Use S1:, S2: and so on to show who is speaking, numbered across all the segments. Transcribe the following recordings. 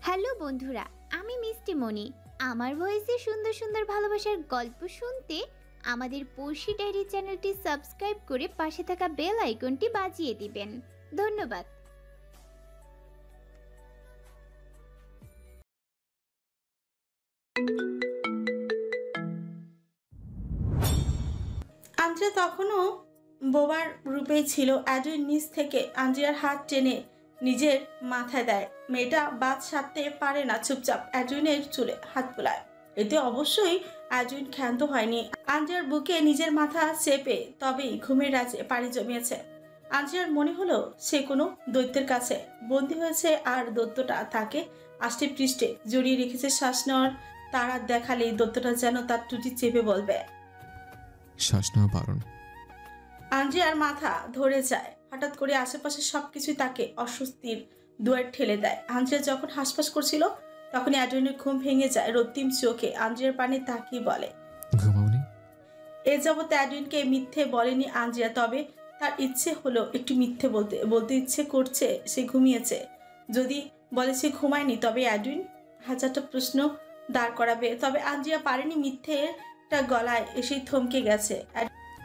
S1: Hello বন্ধুরা, আমি মিষ্টি মনি। আমার ভয়েসে সুন্দর সুন্দর ভালোবাসার গল্প শুনতে আমাদের পড়শি ডায়েরি চ্যানেলটি সাবস্ক্রাইব করে পাশে থাকা বেল আইকনটি বাজিয়ে দিবেন। ধন্যবাদ।
S2: আন্দ্রিয়া তখনও বোবার রূপেই ছিল। অ্যাডুইন নিচ থেকে আন্দ্রিয়ার হাত টেনে নিজের মাথায় দেয়। মেয়েটা বাদ সারতে পারে না, চুপচাপ অ্যাডুইনের চুলে হাত বুলায়। এতে অবশ্যই অ্যাডুইন ক্ষান্ত হয়নি। আন্দ্রিয়ার বুকে নিজের মাথা চেপে তবেই ঘুমের রাজে পাড়ি জমিয়েছে। আন্দ্রিয়ার মনে হলো সে কোনো দৈত্যের কাছে বন্দী হয়েছে, আর দৈত্যটা তাকে আষ্টে পৃষ্ঠে জড়িয়ে রেখেছে। শ্বাস নেওয়ার তারা দেখালেই দৈত্যটা যেন তার টুটি চেপে বলবে,
S3: শ্বাস নেওয়া বারণ।
S2: আন্দ্রিয়ার মাথা ধরে যায়। হঠাৎ করে আশেপাশে সবকিছুই তাকে অস্বস্তির দুয়ার ঠেলে দেয়। আন্দ্রিয়া যখন হাসপাস করছিল তখন অ্যাডুইনের ঘুম ভেঙে যায়। রক্তিম চোখে আন্দ্রিয়ার পানে তাকিয়ে বলে,
S3: ঘুমাওনি?
S2: এ যাবতে অ্যাডুইনকে মিথ্যে বলেনি আন্দ্রিয়া, তবে তার ইচ্ছে হলো একটু মিথ্যে বলতে। বলতে ইচ্ছে করছে সে ঘুমিয়েছে। যদি বলে সে ঘুমায়নি তবে অ্যাডুইন হাজারটা প্রশ্ন দাঁড় করাবে। তবে আন্দ্রিয়া পারেনি, মিথ্যেটা গলায় এসেই থমকে গেছে।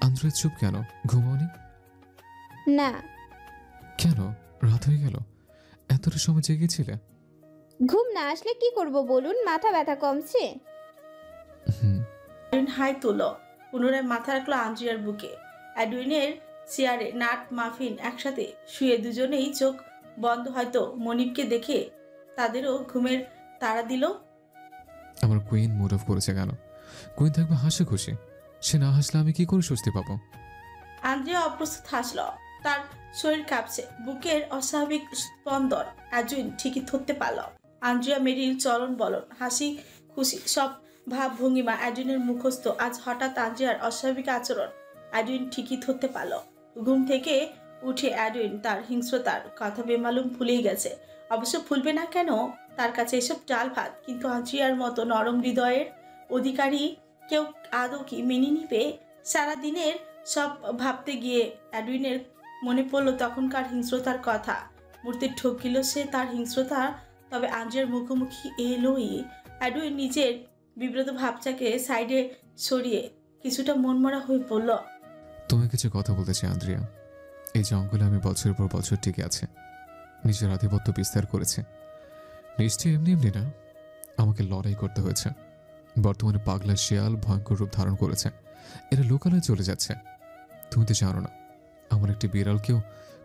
S3: আন্দ্রিয়া চুপ কেন? ঘুমাওনি?
S1: না।
S3: কেন? রাত হয়ে গেল, এতটা সময় জেগেছিলে?
S1: ঘুম না আসলে কি করব বলুন? মাথা ব্যথা কমছে?
S2: অ্যাডুইন হাই তুলো, পুনরায় মাথা রাখলো আন্দ্রিয়ার বুকে। অ্যাডুইনের চেয়ারে নাট মাফিন একসাথে শুয়ে দুজনেই চোখ বন্ধ। হয়তো মনিবকে দেখে তাদেরও ঘুমের তাড়া দিল।
S3: আমার কুইন মুড অফ করেছে কেন? কুইন থাকবে হাসি খুশি, সে না হাসলে আমি কি করে স্বস্তি পাবো?
S2: আন্দ্রিয়া অপ্রস্তুত হাসল। তার শরীর কাঁপছে, বুকের অস্বাভাবিক স্পন্দন অ্যাডুইন ঠিকই ধরতে পারল। আন্দ্রিয়া মেরির চলন বলন, হাসি খুশি সব ভাব ভঙ্গিমা অ্যাডুইনের মুখস্থ। আজ হঠাৎ আন্দ্রিয়ার অস্বাভাবিক আচরণ অ্যাডুইন ঠিকই ধরতে পারল। ঘুম থেকে উঠে অ্যাডুইন তার হিংস্রতার কথা বেমালুম ভুলেই গেছে। অবশ্য ভুলবে না কেন, তার কাছে এসব ডাল ভাত। কিন্তু আন্দ্রিয়ার মতো নরম হৃদয়ের অধিকারী কেউ আদৌ কি মেনে নিবে? সারাদিনের সব ভাবতে গিয়ে অ্যাডুইনের মনে পড়লো তখনকার হিংস্রতার কথা। মূর্তি ঠকিল সে তার হিংস্রতা। তবে আন্দ্রিয়ার মুখোমুখি এলোই। অ্যাডুইন নিজের বিব্রত ভাবটাকে সাইডে সরিয়ে কিছুটা মনমরা হয়ে পড়ল।
S3: তোমায় কিছু কথা বলতে চাই আন্দ্রিয়া। এই জঙ্গলে আমি বছরের পর বছর টিকে আছে, নিজের আধিপত্য বিস্তার করেছে। নিশ্চয়ই এমনি এমনি না, আমাকে লড়াই করতে হয়েছে। বর্তমানে পাগলা শিয়াল ভয়ঙ্কর রূপ ধারণ করেছে, এরা লোকালয়ে চলে যাচ্ছে। তুমি তো জানো না, আমার একটি বিড়ালকেও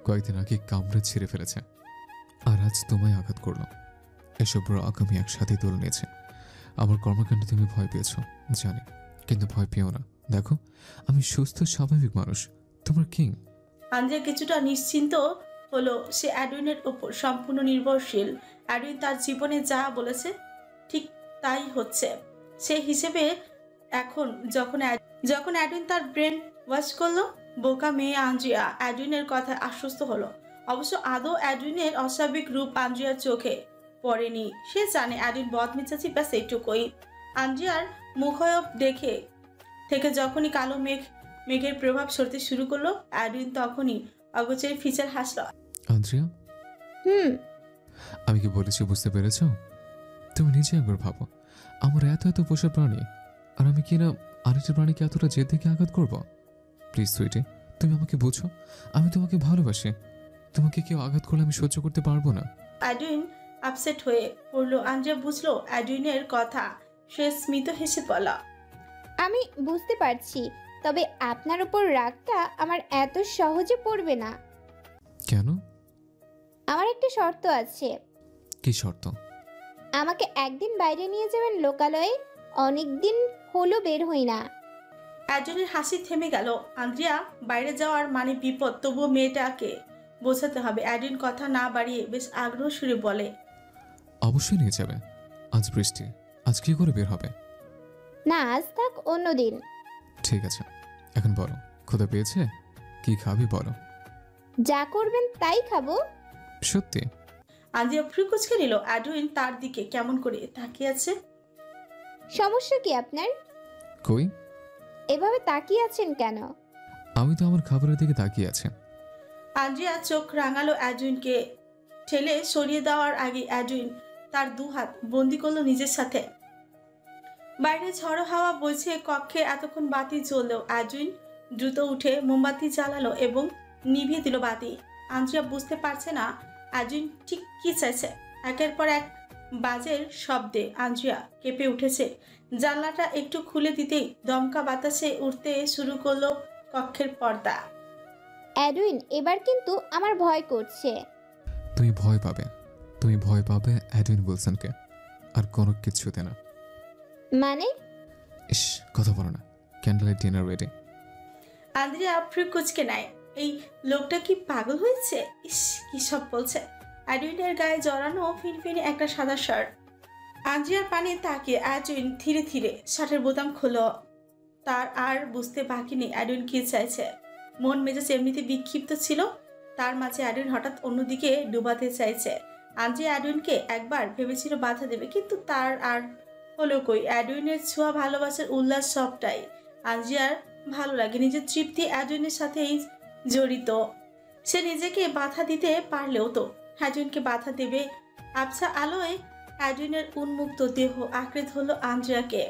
S3: কয়েকদিন আগে কামড়ে ছিঁড়ে ফেলেছে। আর আজ তোমায় আঘাত করলাম। এসব রাগ আমি একসাথে তুলে নিয়েছে। আমার কর্মকাণ্ডে তুমি ভয় পেয়েছ জানি, কিন্তু ভয় পেও না। দেখো, আমি সুস্থ স্বাভাবিক মানুষ, তোমার কিং।
S2: আন্দ্রিয়া কিছুটা নিশ্চিন্ত হলো। সে অ্যাডুইনের উপর সম্পূর্ণ নির্ভরশীল। অ্যাডুইন তার জীবনে যা বলেছে ঠিক তাই হচ্ছে। সে হিসেবে এখন যখন অ্যাডুইন তার ব্রেন ওয়াশ করলো, বোকা মেয়ে আন্দ্রিয়া অ্যাডুইনের কথায় আশ্বস্ত হলো। অবশ্য আদৌ অ্যাডুইনের অস্বাভাবিক রূপ আন্দ্রিয়ার চোখে পড়েনি। সে জানে অ্যাডুইন বদমেজাজি, ব্যাস এইটুকুই। আন্দ্রিয়ার মুখায়ব দেখে থেকে যখনই কালো মেঘের প্রভাব সরতে শুরু করলো, অ্যাডুইন তখনই অগোচরে ফিচার হাসল।
S3: আন্দ্রিয়া, আমি কি বলেছি বুঝতে পেরেছ? তুমি নিজে একবার ভাবো, আমার এত এত পোষা প্রাণী, আর আমি কিনা আরেকটা প্রাণীকে এতটা জেদ দেখে আঘাত করবো? প্লিজ সুইটি, তুমি আমাকে বুঝো। আমি তোমাকে ভালোবাসি। তোমাকে কেউ আঘাত করলে আমি সহ্য করতে পারবো না।
S2: অ্যাডুইন আপসেট হয়ে পড়লো। আন্দ্রিয়া বুঝলো অ্যাডুইনের কথা। সে স্মিত হেসে বলা,
S1: আমি বুঝতে পারছি, তবে আপনার উপর রাগটা আমার এত সহজে পড়বে না।
S3: কেন?
S1: আমার একটা শর্ত আছে।
S3: কি শর্ত?
S1: আমাকে একদিন বাইরে নিয়ে যাবেন লোকালয়ে। অনেক দিন হলো বের হই না।
S2: অ্যাডুইনের হাসি থেমে গেল। আন্দ্রিয়া বাইরে যাওয়ার মানে বিপদ, তবুও মেয়েটাকে বোঝাতে হবে। অ্যাডুইন কথা না বাড়িয়ে বেশ আগ্রহ সুরে বলে,
S3: অবশ্যই নিয়ে যাবে। আজ বৃষ্টি, আজ কি করে বের হবে?
S1: না, আজ থাক, অন্যদিন।
S3: ঠিক আছে, এখন বলো, ক্ষুধা পেয়েছে? কি খাবি বলো।
S1: যা করবেন তাই খাবো।
S3: সত্যি?
S2: আন্দ্রিয়া ফ্রুকুচকে নিল। অ্যাডুইন তার দিকে কেমন করে তাকিয়ে আছে।
S1: সমস্যা কি আপনার?
S3: কই?
S1: এভাবে তাকিয়ে আছেন কেন?
S3: আমি তো আমার খাবারের দিকে তাকিয়ে আছি।
S2: আন্দ্রিয়া চোখ রাঙালো। অ্যাডুইনকে ঠেলে সরিয়ে দেওয়ার আগে অ্যাডুইন তার দু হাত বন্দি করলো নিজের সাথে। বাইরে ঝড়ো হাওয়া বইছে, কক্ষে এতক্ষণ বাতি জ্বললেও আজুইন দ্রুত উঠে মোমবাতি জ্বালালো এবং নিভিয়ে দিল বাতি। আন্দ্রিয়া বুঝতে পারছে না আজুইন ঠিক কি চাইছে। একের পর এক বাজের শব্দে আন্দ্রিয়া কেঁপে উঠেছে। জানলাটা একটু খুলে দিতেই দমকা বাতাসে উঠতে শুরু করলো কক্ষের পর্দা।
S1: অ্যাডুইন, এবার কিন্তু আমার ভয় করছে।
S3: তুমি ভয় পাবে, তুমি ভয় পাবে অ্যাডউইন উইলসনকে, আর কোনো কিছুতে না।
S1: মানে?
S3: ইস, কথা বলো না। ক্যান্ডেলের ডিনার রেডি।
S2: আন্দ্রিয়া ফ্রি কুচকে নেয়। এই লোকটা কি পাগল হয়েছে? ইস, কি সব বলছে। অ্যাডুইনের গায়ে জড়ানো ফিনফিনে একটা সাদা শার্ট। আন্দ্রিয়ার পানে তাকিয়ে অ্যাডুইন ধীরে ধীরে শার্টের বোতাম খুলো। তার আর বুঝতে বাকি নেই অ্যাডুইন কি চাইছে। মন মেজাজ এমনিতে বিক্ষিপ্ত ছিল, তার মাঝে অ্যাডুইন হঠাৎ অন্যদিকে ডুবাতে চাইছে। আন্দ্রিয়া অ্যাডুইনকে একবার ভেবেছিল বাধা দেবে, কিন্তু তার আর হলো কই। অ্যাডুইনের ছোঁয়া, ভালোবাসার উল্লাস সবটাই আন্দ্রিয়ার ভালো লাগে। নিজের তৃপ্তি অ্যাডুইনের সাথেই জড়িত। সে নিজেকে বাধা দিতে পারলেও তো অ্যাডুইনকে বাধা দেবে। আবছা আলোয় অ্যাডুইনের উন্মুক্ত দেহ আঁকড়ে ধরল আন্দ্রিয়াকে।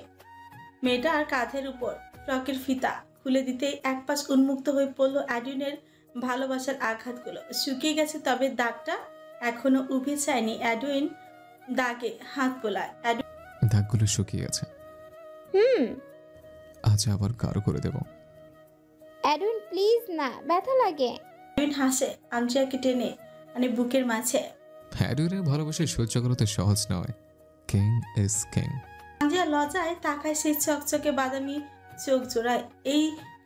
S2: মেয়েটার কাঁধের উপর ফ্রকের ফিতা খুলে দিতেই এক পাশ উন্মুক্ত হয়ে পড়ল। অ্যাডুইনের ভালোবাসার আঘাতগুলো শুকিয়ে গেছে, তবে দাগটা এখনো উভে যায়নি। অ্যাডুইন দাগে হাত বোলায়।
S3: দাগগুলো শুকিয়ে গেছে, আজ আবার গাঢ় করে দেব।
S1: অ্যাডুইন প্লিজ না, ব্যথা লাগে।
S2: অ্যাডুইন হাসে আন্দ্রিয়াকে টেনে মানে বুকের মাঝে।
S3: অ্যাডউইনের ভালোবাসা সহ্য করা তো সহজ নয়। King is king.
S2: আন্দ্রিয়া লজ্জায় তাকায় সেই চকচকে বাদামি চোখ জোড়ায়। এই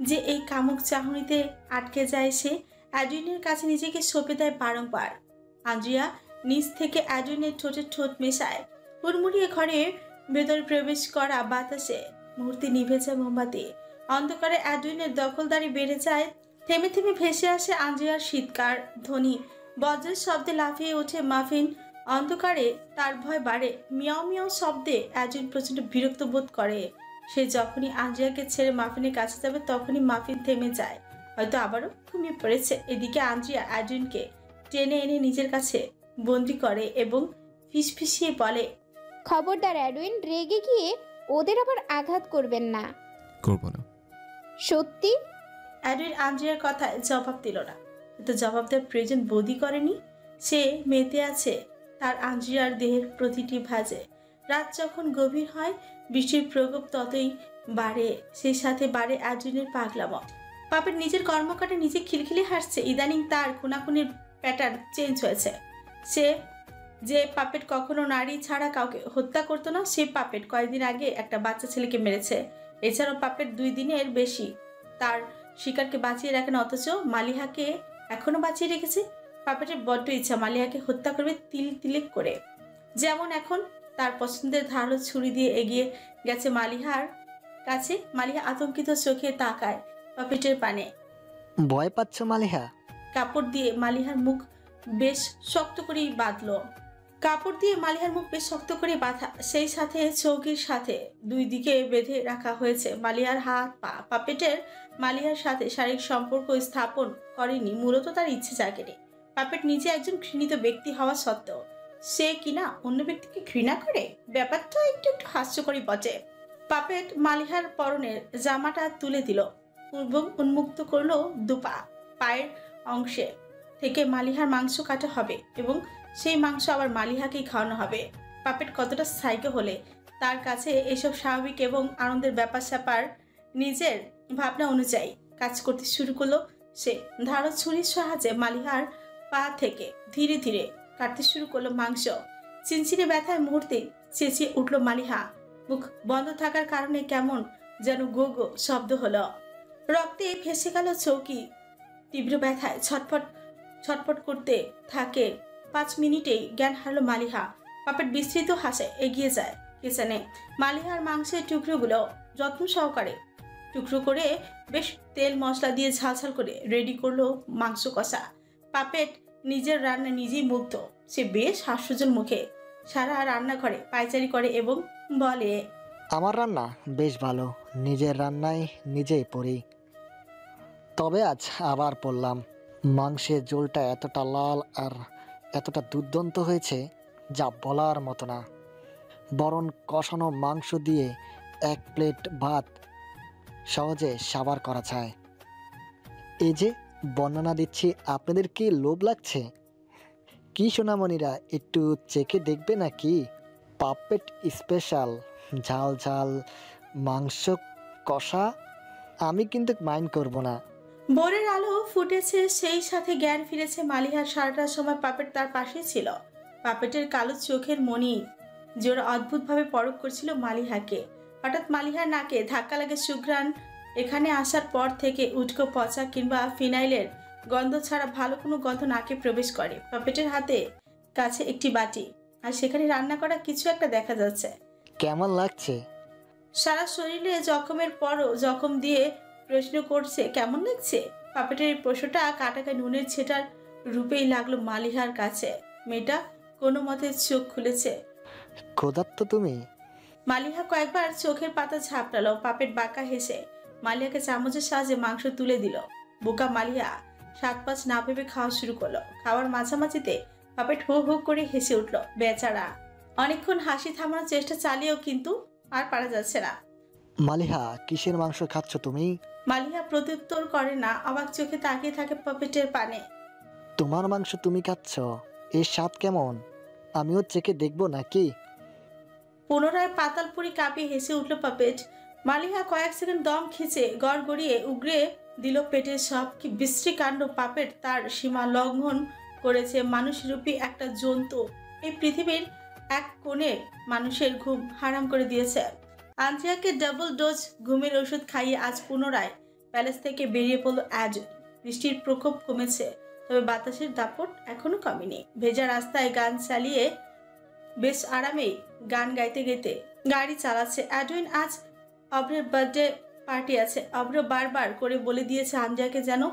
S2: যে এই কামুক চাহনিতে আটকে যায় সে। অ্যাডুইনের কাছে নিজেকে সঁপে দেয় বারংবার। আন্দ্রিয়া নিচ থেকে অ্যাডুইনের ঠোঁটে ঠোঁট মেশায়। হুড়মুড়িয়ে ঘরে ভেতরে প্রবেশ করা বাতাসে মুহূর্তে নিভে যায় মোমবাতি। অন্ধকারে অ্যাডুইনের দখলদারি বেড়ে যায়। থেমে থেমে ভেসে আসে আন্দ্রিয়ার শীতকার ধ্বনি। বজ্রের শব্দে লাফিয়ে ওঠে মাফিন। অন্ধকারে তার ভয় বাড়ে। মিয়াও মিয়াও শব্দে অ্যাডুইন প্রচণ্ড বিরক্ত বোধ করে। সে যখনই আন্দ্রিয়াকে ছেড়ে মাফিনের কাছে যাবে তখনই মাফিন থেমে যায়, হয়তো আবারও ঘুমিয়ে পড়েছে। এদিকে আন্দ্রিয়া অ্যাডুইনকে টেনে এনে নিজের কাছে বন্দি করে এবং ফিসফিসিয়ে বলে,
S1: খবরদার অ্যাডুইন, রেগে গিয়ে ওদের আবার আঘাত করবেন না।
S3: করবো না।
S1: সত্যি?
S2: অ্যাডুইন আন্দ্রিয়ার কথায় জবাব দিল না। কিন্তু জবাব দেওয়ার প্রয়োজন বোধই করেনি। সে মেতে আছে তার আন্দ্রিয়ার দেহের প্রতিটি ভাঁজে। রাত যখন গভীর হয় বৃষ্টির প্রকোপ ততই বাড়ে, সেই সাথে বাড়ে অ্যাডুইনের পাগলামো। পাপের নিজের কর্মকাণ্ডে নিজে খিলখিলি হাসছে। ইদানিং তার খুনাখুনির প্যাটার্ন চেঞ্জ হয়েছে। সে যে পাপেট কখনো নারী ছাড়া কাউকে হত্যা করতো না, সে পাপেট কয়েকদিন আগে একটা বাচ্চা ছেলেকে মেরেছে। এছাড়াও পাপেট 2 দিনের বেশি তার শিকারকে বাঁচিয়ে রাখেন, অথচ মালিহাকে এখনো বাঁচিয়ে রেখেছে। পাপেটের বড্ড ইচ্ছা মালিহাকে হত্যা করবে তিল তিলেক করে। যেমন এখন তার পছন্দের ধারালো ছুরি দিয়ে এগিয়ে গেছে মালিহার কাছে। মালিহা আতঙ্কিত চোখে তাকায় পাপেটের পানে।
S4: ভয় পাচ্ছ মালিহা?
S2: কাপড় দিয়ে মালিহার মুখ বেশ শক্ত করেই বাঁধলো। কাপড় দিয়ে মালিহার মুখ বেশ শক্ত করে বাঁধা, সেই সাথে চৌকির সাথে 2 দিকে বেঁধে রাখা হয়েছে মালিহার হাত পা। পাপেটের মালিহার সাথে শারীরিক সম্পর্ক স্থাপন করেনি, মূলত তার ইচ্ছে জাগেনি। পাপেট নিজে একজন ঘৃণিত ব্যক্তি হওয়া সত্ত্বেও সে কিনা অন্য ব্যক্তিকে ঘৃণা করে, ব্যাপারটা একটু একটু হাস্যকরই বটে। পাপেট মালিহার পরনের জামাটা তুলে দিল এবং উন্মুক্ত করলো দুপা। পায়ের অংশে থেকে মালিহার মাংস কাটা হবে এবং সেই মাংস আবার মালিহাকেই খাওয়ানো হবে। পাপেট কতটা সাইকো হলে তার কাছে এসব স্বাভাবিক এবং আনন্দের ব্যাপার স্যাপার। নিজের ভাবনা অনুযায়ী কাজ করতে শুরু করলো সে। ধারালো ছুরির সাহায্যে মালিহার পা থেকে ধীরে ধীরে কাটতে শুরু করলো মাংস। চিনচিনে ব্যথায় মুহূর্তে চেঁচিয়ে উঠল মালিহা। মুখ বন্ধ থাকার কারণে কেমন যেন গো গো শব্দ হলো। রক্তে ভেসে গেল চৌকি। তীব্র ব্যথায় ছটফট ছটফট করতে থাকে। 5 মিনিটেই জ্ঞান হারলো মালিহা। পাপেট বিস্তৃত হাসে এগিয়ে যায় কিচেনে। মালিহার মাংসের টুকরোগুলো যত্ন সহকারে টুকরো করে বেশ তেল মশলা দিয়ে ঝালঝাল করে রেডি করলো মাংস কষা। পাপেট নিজের রান্না নিজেই মুগ্ধ। সে বেশ হাস্যজ্জ্বল মুখে সারা রান্নাঘরে পায়চারি করে এবং বলে,
S4: আমার রান্না বেশ ভালো, নিজের রান্নায় নিজেই পড়ি। তবে আজ আবার পড়লাম, মাংসের ঝোলটা এতটা লাল আর এতটা দুর্দান্ত হয়েছে যা বলার মতো না। বরং কষানো মাংস দিয়ে এক প্লেট ভাত সহজে সাবার করা যায়। এই যে বর্ণনা দিচ্ছি, আপনাদের কি লোভ লাগছে? কি সোনামণিরা, একটু চেখে দেখবে নাকি? পাপেট স্পেশাল, ঝাল ঝাল মাংস কষা। আমি কিন্তু মাইন্ড করব না।
S2: ভোরের আলো ফুটেছে, সেই সাথে জ্ঞান ফিরেছে মালিহার। সারাটার সময় পাপেট তার পাশেই ছিল। পাপেটের কালো চোখের মনি জোড়া অদ্ভুতভাবে পরখ করছিল মালিহাকে। হঠাৎ মালিহার নাকে ধাক্কা লাগে সুঘ্রাণ। এখানে আসার পর থেকে উটকো পচা কিংবা ফিনাইলের গন্ধ ছাড়া ভালো কোনো গন্ধ নাকে প্রবেশ করে। পাপেটের হাতে কাছে একটি বাটি, আর সেখানে রান্না করা কিছু একটা দেখা যাচ্ছে।
S4: কেমন লাগছে?
S2: সারা শরীরে জখমের পরও জখম দিয়ে প্রশ্ন করছে কেমন লাগছে। পাপেটের এই প্রশ্নটা কাটাকা নুনের ছেটার রূপেই লাগলো মালিহার কাছে। মেয়েটা কোনো মতে চোখ খুলেছে।
S4: ক্ষুধার্ত তুমি?
S2: মালিহা কয়েকবার চোখের পাতা ঝাপটালো। পাপেট বাঁকা হেসে মালিহাকে চামচের সাহায্যে মাংস তুলে দিল। বোকা মালিহা সাত পাঁচ না ভেবে খাওয়া শুরু করলো। খাওয়ার মাঝামাঝিতে পাপেট হু হু করে হেসে উঠল। বেচারা অনেকক্ষণ হাসি থামানোর চেষ্টা চালিয়েও কিন্তু আর পারা যাচ্ছে না।
S4: মালিহা, কিসের মাংস খাচ্ছ তুমি?
S2: মালিহা প্রত্যুত্তর করে না, অবাক চোখে তাকিয়ে থাকে পাপেটের পানে।
S4: তোমার মাংস তুমি খাচ্ছ? এর স্বাদ কেমন? আমিও চেখে দেখবো নাকি?
S2: পুনরায় পাতালপুরি কাঁপিয়ে হেসে উঠল পাপেট। মালিহা কয়েক সেকেন্ড দম খিচে গড় গড়িয়ে উগড়ে দিল পেটের সব। কি বিশ্রী কাণ্ড! পাপেট তার সীমা লঙ্ঘন করেছে। মানুষরূপী একটা জন্তু এই পৃথিবীর এক কোণের মানুষের ঘুম হারাম করে দিয়েছে। আন্দ্রিয়াকে ডাবল ডোজ ঘুমের ওষুধ খাইয়ে আজ পুনরায় প্যালেস থেকে বেরিয়ে পড়ল অ্যাজ। বৃষ্টির প্রকোপ কমেছে, তবে বাতাসের দাপট এখনো কমেনি। ভেজা রাস্তায় গান চালিয়ে বেশ আরামেই গান গাইতে গাইতে গাড়ি চালাচ্ছে অ্যাডউইন। আজ অব্রের বার্থডে পার্টি আছে। অব্র বারবার করে বলে দিয়েছে আন্দ্রিয়াকে যেন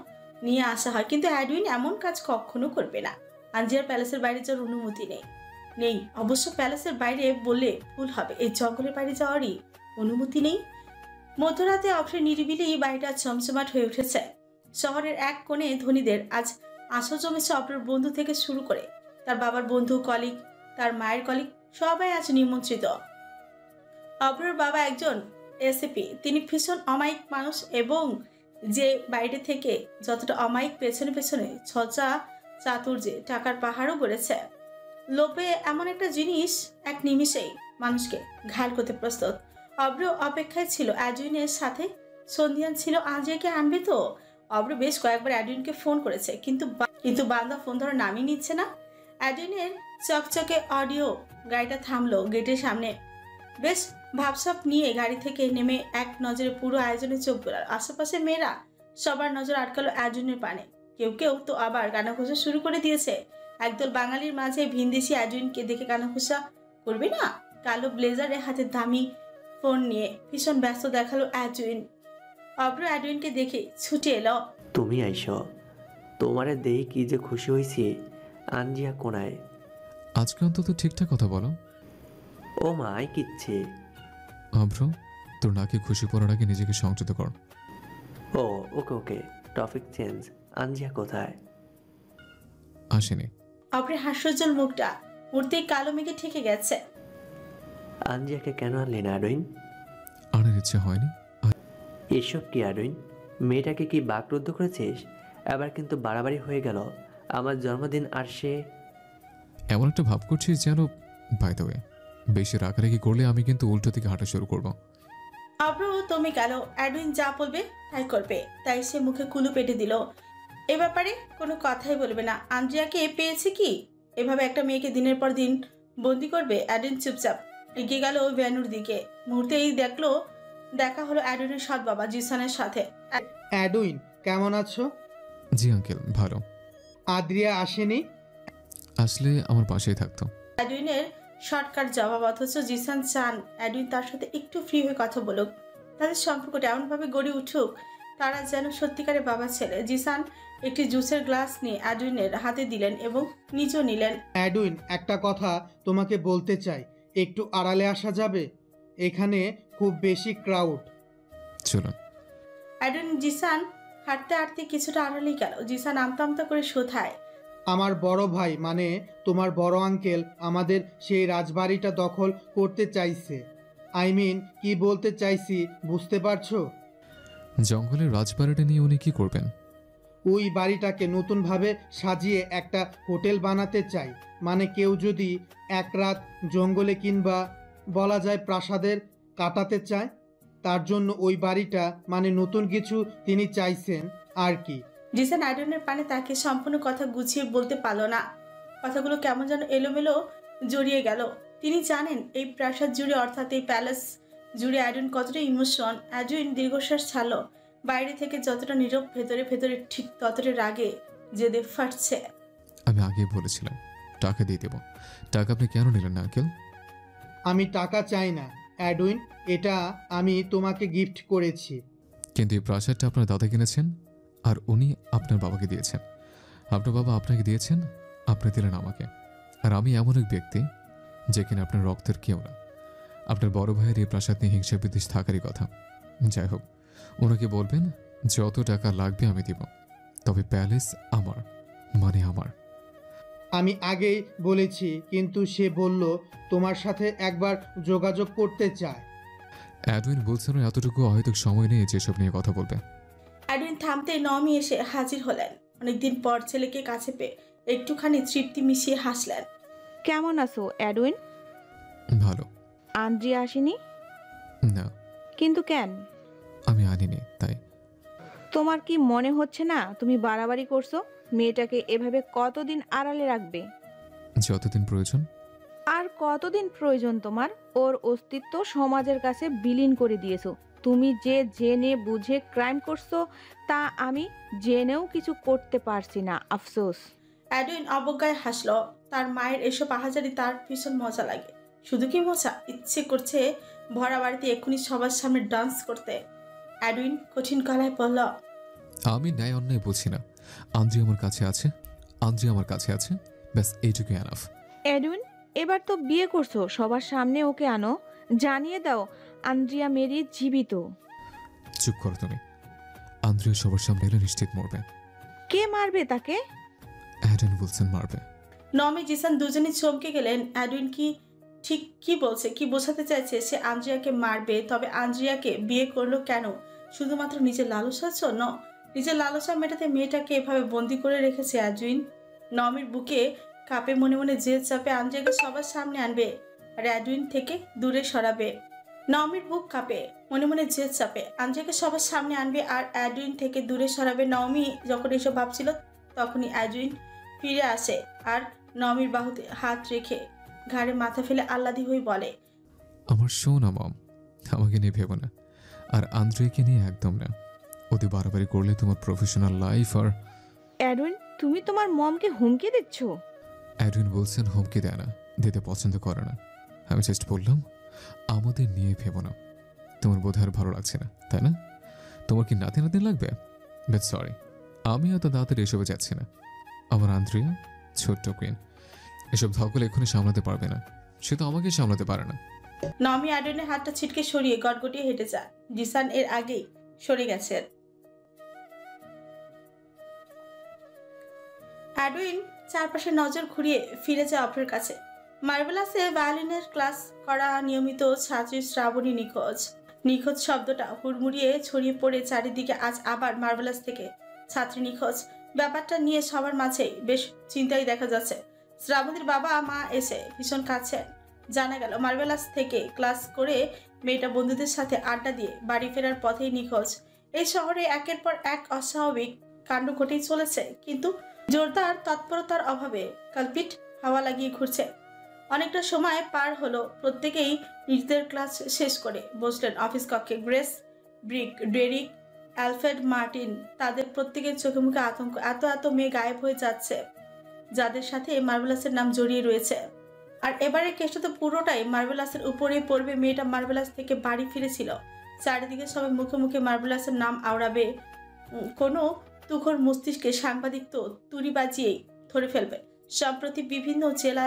S2: নিয়ে আসা হয়, কিন্তু অ্যাডউইন এমন কাজ কখনো করবে না। আন্দ্রিয়ার প্যালেসের বাইরে যাওয়ার অনুমতি নেই। অবশ্য প্যালেসের বাইরে বললে ভুল হবে, এই জঙ্গলের বাইরে যাওয়ারই অনুমতি নেই। মধ্যরাতে অব্রের নিরিবিলি বাড়িটা চমচমাট হয়ে উঠেছে। শহরের এক কোণে ধনীদের আজ আসর জমেছে। অব্রের বন্ধু থেকে শুরু করে তার বাবার বন্ধু, কলিগ, তার মায়ের কলিগ, সবাই আজ নিমন্ত্রিত। অব্রের বাবা একজন এসিপি। তিনি ভীষণ অমায়িক মানুষ, এবং যে বাইরে থেকে যতটা অমায়িক, পেছনে পেছনে ছচা চাতুর্যে টাকার পাহাড়ও গড়েছে। লোভে এমন একটা জিনিস এক নিমিষেই মানুষকে ঘাল করতে প্রস্তুত। অব্র অপেক্ষায় ছিল অ্যাডউইনের সাথে। সন্ধিয়ান ছিল আন্দ্রিয়াকে আনবে তো। অব্র বেশ কয়েকবার অ্যাডউইনকে ফোন করেছে, কিন্তু বান্দা ফোন ধরে নামই নিচ্ছে না। অ্যাডউইনের চকচকে অডিও গাড়িটা থামলো গেটের সামনে। বেশ ভাবসাব নিয়ে গাড়ি থেকে নেমে এক নজরে পুরো আয়োজনে চোখ বোলার। আশেপাশে মেয়েরা সবার নজর আটকালো অ্যাডউইনের পানে। কেউ কেউ তো আবার কানাঘুষা শুরু করে দিয়েছে। একদল বাঙালির মাঝে ভিনদেশি অ্যাডউইনকে দেখে কানাঘুষা করবে না? কালো ব্লেজারে হাতে দামি ফোন নিয়ে ভীষণ ব্যস্ত দেখালো অ্যাডউইন। অব্র অ্যাডউইনকে দেখে ছুটে এলো।
S5: তুমি আইসো, তোমারে দেই কি যে খুশি হয়েছি। আন্দ্রিয়া কোনায়?
S3: আজকে অন্তত ঠিকঠাক কথা বলো।
S5: ও মা, আই কিচ্ছে।
S3: অভ্র, তোর নাকি খুশি পড়ার আগে নিজেকে সংযত কর।
S5: ও ওকে ওকে, টপিক চেঞ্জ। আন্দ্রিয়া কোথায়?
S3: আসেনি।
S2: অব্রের হাস্যোজ্জ্বল মুখটা মুহূর্তেই কালো মেঘে ঠেকে গেছে।
S5: আন্দ্রিয়াকে কেন আনলি না অ্যাডউইন?
S3: আনার ইচ্ছে হয়নি।
S5: এসব কি অ্যাডউইন? মেয়েটাকে কি বাকরুদ্ধ করেছিস? এবার কিন্তু বাড়াবাড়ি হয়ে গেল। আমার জন্মদিন আর সে।
S3: এমন একটা ভাব করছিস যেন, বাই দ্য ওয়ে, বেশি রাগারাগি করলে আমি কিন্তু উল্টো দিকে হাঁটা শুরু করব।
S2: অব্র তুমি গেল। অ্যাডউইন যা বলবে তাই করবে, তাই সে মুখে কুলু পেটে দিল। এ ব্যাপারে কোনো কথাই বলবে না। আন্দ্রিয়াকে পেয়েছে কি এভাবে একটা মেয়েকে দিনের পর দিন বন্দি করবে? অ্যাডউইন চুপচাপ এগিয়ে গেল ভ্যানুর দিকে। মুহূর্তেই দেখা হলো অ্যাডউইনের সৎ বাবা জিসানের সাথে।
S6: অ্যাডউইন, কেমন আছো?
S3: জি আঙ্কেল, ভালো।
S6: আদ্রিয়া আসেনি?
S3: আসলে আমার পাশেই থাকতো।
S2: অ্যাডউইনের শর্টকাট জবাব, অথচ জিসান চান অ্যাডউইন তার সাথে একটু ফ্রি হয়ে কথা বলুক। তাদের সম্পর্কটা এমনভাবে গড়ে উঠুক তারা যেন সত্যিকারের বাবা ছেলে। জিসান একটি জুসের গ্লাস নিয়ে অ্যাডউইনের হাতে দিলেন এবং নিজেও নিলেন।
S6: অ্যাডউইন, একটা কথা তোমাকে বলতে চাই, একটু আড়ালে আসা যাবে? এখানে খুব বেশি ক্রাউড।
S3: চলুন।
S2: অ্যাডউইন জিসান হাঁটতে হাঁটতে কিছুটা আড়ালেই গেল। জিসান আমতা আমতা করে শোধায়,
S6: আমার বড় ভাই মানে তোমার বড় আঙ্কেল আমাদের সেই রাজবাড়িটা দখল করতে চাইছে। কি বলতে চাইছি বুঝতে পারছো?
S3: জঙ্গলের রাজবাড়িটা নিয়ে উনি কি করবেন?
S6: ওই বাড়িটাকে নতুনভাবে সাজিয়ে একটা হোটেল বানাতে চাই। মানে কেউ যদি এক রাত জঙ্গলে কিংবা বলা যায় প্রাসাদের কাটাতে চায়, তার জন্য ওই বাড়িটা মানে নতুন কিছু তিনি চাইছেন আর কি।
S2: জিসান আয়রনের পানে তাকে সম্পূর্ণ কথা গুছিয়ে বলতে পারল না। কথাগুলো কেমন যেন এলোমেলো জড়িয়ে গেল। তিনি জানেন এই প্রাসাদ জুড়ে, অর্থাৎ এই প্যালেস জুড়ে আয়রন কতটা ইমোশন। আজুইন দীর্ঘশ্বাস ছাড়ল। বাইরে থেকে যতটা নীরব, ভেতরে ভেতরে ঠিক ততটা রাগে জেদে ফাটছে।
S3: আমি আগেই বলেছিলাম টাকা দিয়ে দেব। টাকা আপনি কেন নিলেন না আঙ্কেল?
S6: আমি টাকা চাই না অ্যাডউইন, এটা আমি তোমাকে গিফট করেছি।
S3: কিন্তু এই প্রাসাদটা আপনার দাদা কিনেছেন আর উনি আপনার বাবাকে দিয়েছেন। আপনার বাবা আপনাকে দিয়েছেন, আপনি দিলেন আমাকে। আর আমি এমন এক ব্যক্তি যে কিনা আপনার রক্তের কেউ না। আপনার বড় ভাইয়ের এই প্রাসাদ নিয়ে হিংসা বিদ্বেষ থাকারই কথা। যাই হোক, ওনাকে বলবেন যত টাকা লাগবে আমি দিব, তবে প্যালেস আমার, মানে আমার।
S6: আমি আগেই বলেছি, কিন্তু সে বলল তোমার সাথে একবার যোগাযোগ করতে চায়।
S3: অ্যাডউইন বলছেন এতটুকু অহেতুক সময় নেই যেসব নিয়ে কথা বলবে।
S2: অ্যাডউইন থামতে নমি এসে হাজির হলেন। অনেকদিন পর ছেলেকে কাছে পেয়ে একটুখানি তৃপ্তি মিশিয়ে হাসলেন।
S7: কেমন আছো অ্যাডউইন?
S3: ভালো।
S7: আন্দ্রিয়া আসেনি?
S3: না।
S7: কিন্তু কেন?
S3: আমি আনিনি তাই।
S7: তোমার কি মনে হচ্ছে না তুমি বাড়াবাড়ি করছো? মেয়েটাকে এভাবে কতদিন আড়ালে রাখবে?
S3: যতদিন প্রয়োজন।
S7: আর কতদিন প্রয়োজন তোমার? ওর অস্তিত্ব সমাজের কাছে বিলীন করে দিয়েছো। তুমি যে জেনে বুঝে ক্রাইম করছো তা আমি জেনেও কিছু করতে পারছি না, আফসোস।
S2: অ্যাডউইন অবজ্ঞায় হাসল। তার মায়ের এসব আহাজারি তার ভীষণ মজা লাগে। শুধু কি মজা, ইচ্ছে করছে ভরা বাড়িতে এক্ষুনি সবার সামনে ডান্স করতে। অ্যাডউইন কঠিন গলায় বলল,
S3: আমি ন্যায় অন্যায় বুঝি না। আন্দ্রিয়া আমার কাছে আছে, আন্দ্রিয়া আমার কাছে আছে, ব্যাস এইটুকু এনাফ।
S7: অ্যাডউইন, এবার তো বিয়ে করছো, সবার সামনে ওকে আনো, জানিয়ে দাও আন্দ্রিয়া মেরি জীবিত।
S3: চুপ করো তুমি। আন্দ্রিয়া সবার সামনে এলে নিশ্চিত মরবে।
S7: কে মারবে তাকে?
S3: অ্যাডউইন বলছেন মারবে।
S2: নমি জিসান দুজনেই চমকে গেলেন। অ্যাডউইন ঠিক কি বলছে, কি বোঝাতে চাইছে? সে আন্দ্রিয়াকে মারবে, তবে আন্দ্রিয়াকে বিয়ে করলো কেন? শুধুমাত্র নিজের লালসার জন্য? নিজের লালসা মেটাতে মেয়েটাকে এভাবে বন্দি করে রেখেছে অ্যাডউইন। নমির বুকে কাপে মনে মনে জেদ চাপে আন্দ্রিয়াকে সবার সামনে আনবে আর অ্যাডউইন থেকে দূরে সরাবে। নমির বুক কাঁপে, মনে মনে জেদ চাপে আন্দ্রিয়াকে সবার সামনে আনবে আর অ্যাডউইন থেকে দূরে সরাবে। নমি যখন এসব ভাবছিল তখনই অ্যাডউইন ফিরে আসে আর নমির বাহুতে হাত রেখে ঘাড়ে মাথা ফেলে আহ্লাদি হয়ে বলে,
S3: আমার শোনা মম, আমাকে নিয়ে ভেবো না, আর আন্দ্রিয়াকে নিয়ে একদম না। ওতে বাড়াবাড়ি করলে তোমার প্রফেশনাল লাইফ আর।
S7: অ্যাডউইন, তুমি তোমার মমকে হুমকি দিচ্ছ?
S3: অ্যাডউইন বলছেন হুমকি দেয় না, দিতে পছন্দ করে না। আমি জাস্ট বললাম আমাদের নিয়ে ভেবো না। তোমার বোধ আর ভালো লাগছে না, তাই না? তোমার কি নাতি নাতি লাগবে? বাট সরি, আমি এত দাঁতের এসবে যাচ্ছি না। আমার আন্দ্রিয়া ছোট্ট কুইন, এসব ধকল এক্ষুনি সামলাতে পারবে না। সে তো আমাকে সামলাতে পারে না।
S2: নমি অ্যাডউইনের হাতটা ছিটকে সরিয়ে গটগটিয়ে হেঁটে যায়। জিসান এর আগেই সরে গেছেন। অ্যাডউইন চারপাশে নজর ঘুরিয়ে ফিরে যায় অপরের কাছে। মার্বেলাসে ভায়োলিনের ক্লাস করা নিয়মিত ছাত্রী শ্রাবণী নিখোঁজ। নিখোঁজ শব্দটা হুড়মুড়িয়ে ছড়িয়ে পড়ে চারিদিকে। আজ আবার মার্বেলাস থেকে ছাত্রী নিখোঁজ। ব্যাপারটা নিয়ে সবার মাঝেই বেশ চিন্তাই দেখা যাচ্ছে। শ্রাবণীর বাবা মা এসে ভীষণ কাঁদছেন। জানা গেল মার্বেলাস থেকে ক্লাস করে মেয়েটা বন্ধুদের সাথে আড্ডা দিয়ে বাড়ি ফেরার পথেই নিখোঁজ। এই শহরে একের পর এক অস্বাভাবিক কাণ্ড ঘটেই চলেছে, কিন্তু জোরদার তৎপরতার অভাবে কালপিট হাওয়া লাগিয়ে ঘুরছে। অনেকটা সময় পার হলো। প্রত্যেকেই নিজেদের ক্লাস শেষ করে বসলেন অফিস কক্ষে। Grace, brick, Derrick, Alfred, Martin, তাদের প্রত্যেকের চোখে মুখে আতঙ্ক। এত মেয়ে গায়েব হয়ে যাচ্ছে যাদের সাথে মার্বেলাসের নাম জড়িয়ে রয়েছে। আর এবারে কেসটা তো পুরোটাই মার্বেলাসের উপরেই পড়বে। মেয়েটা মার্বেলাস থেকে বাড়ি ফিরেছিল। চারিদিকে সবাই মুখে মুখে মার্বেলাসের নাম আওড়াবে। কোনো তুখোর মস্তিষ্কে সাংবাদিক তো তুড়ি বাজিয়েই ধরে ফেলবে। সম্প্রতি বিভিন্ন জেলা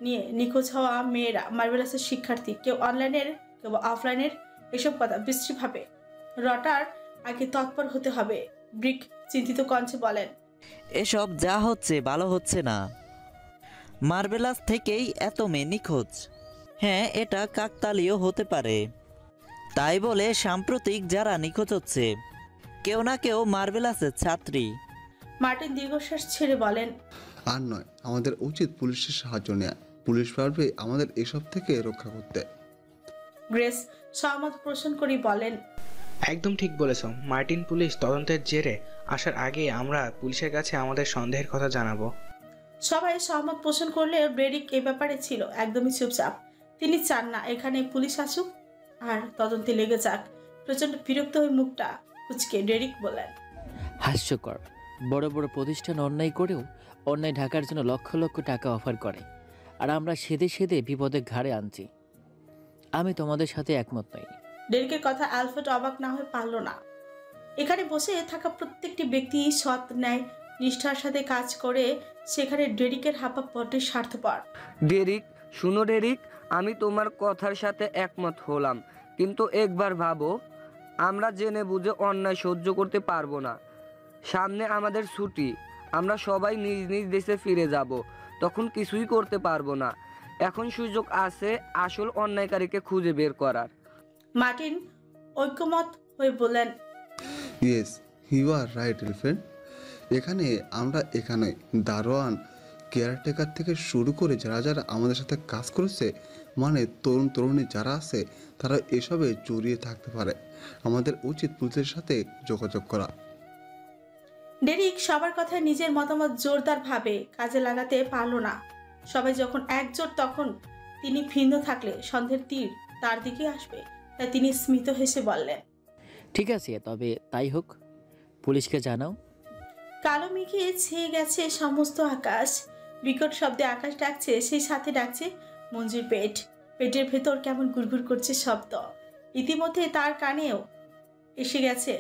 S2: নিয়ে নিখোঁজ হওয়া মেয়েরা মার্বেলাসের শিক্ষার্থী, কেউ অনলাইনের কেউ অফলাইনের। এসব কথা বিশ্রীভাবে রটার আগে তৎপর হতে হবে। ব্রিক চিন্তিত কণ্ঠে বলেন,
S8: এসব যা হচ্ছে ভালো হচ্ছে না। মার্বেলাস থেকেই এত মেয়ে নিখোঁজ। হ্যাঁ, এটা কাকতালীয় হতে পারে। তাই বলে সাম্প্রতিক যারা নিখোঁজ হচ্ছে কেউ না কেউ মার্বেলাসের ছাত্রী।
S2: মার্টিন দীর্ঘশ্বাস ছেড়ে বলেন,
S9: আর নয়, আমাদের উচিত পুলিশের সাহায্য নেওয়া। পুলিশ পারবে আমাদের এসব থেকে রক্ষা করতে।
S2: গ্রেস সহমত পোষণ করে বলেন,
S10: একদম ঠিক বলেছ মার্টিন। পুলিশ তদন্তের জেরে আসার আগে আমরা পুলিশের কাছে আমাদের সন্দেহের কথা জানাবো।
S2: সবাই সহমত পোষণ করলেও ডেরিক এ ব্যাপারে ছিল একদমই চুপচাপ। তিনি চান না এখানে পুলিশ আসুক আর তদন্তে লেগে যাক। প্রচন্ড বিরক্ত হয়ে মুখটা কুচকে ডেরিক বলেন,
S11: হাস্যকর, বড় বড় প্রতিষ্ঠান অন্যায় করেও অন্যায় ঢাকার জন্য লক্ষ লক্ষ টাকা অফার করে, আর আমরা সেদে সেদে বিপদে ঘাড়ে আনছি। আমি তোমাদের সাথে একমত নই।
S2: ডেরিকের কথা আলফ্রেড অবাক না হয়ে পারল না। এখানে বসে থাকা প্রত্যেকটি ব্যক্তি সৎ ন্যায় নিষ্ঠার সাথে কাজ করে, সেখানে ডেরিকের হাপা পটে স্বার্থপর।
S12: ডেরিক, শুনো ডেরিক, আমি তোমার কথার সাথে একমত হলাম, কিন্তু একবার ভাবো, আমরা জেনে বুঝে অন্যায় সহ্য করতে পারবো না। সামনে আমাদের ছুটি, আমরা সবাই নিজ নিজ দেশে ফিরে যাব, তখন কিছুই করতে পারবো না। এখন সুযোগ আছে আসল অন্যায়কারীকে খুঁজে বের করার।
S2: মার্টিন ঐক্যমত হয়ে বললেন,
S9: yes, you are right elephant. এখানে দারোয়ান, কেয়ারটেকার থেকে শুরু করে যারা যারা আমাদের সাথে কাজ করেছে, মানে তরুণ তরুণী যারা আছে, তারা এসবে জড়িয়ে থাকতে পারে। আমাদের উচিত পুলিশের সাথে যোগাযোগ করা।
S2: ডেরিক সবার কথায় নিজের মতামত জোরদার ভাবে কাজে লাগাতে পারল না। সবাই যখন একজোট, তখন তিনি ভিন্ন থাকলে সন্দেহের তীর তার দিকে আসবে। তাই তিনি স্মিত হেসে বললেন,
S11: ঠিক আছে, তবে তাই হোক, পুলিশকে জানাও।
S2: কালো মেঘে ছেয়ে গেছে সমস্ত আকাশ। বিকট শব্দে আকাশ ডাকছে, সেই সাথে ডাকছে মঞ্জুর পেট। পেটের ভেতর কেমন গুড়গুড় করছে শব্দ। ইতিমধ্যে তার কানেও এসে গেছে।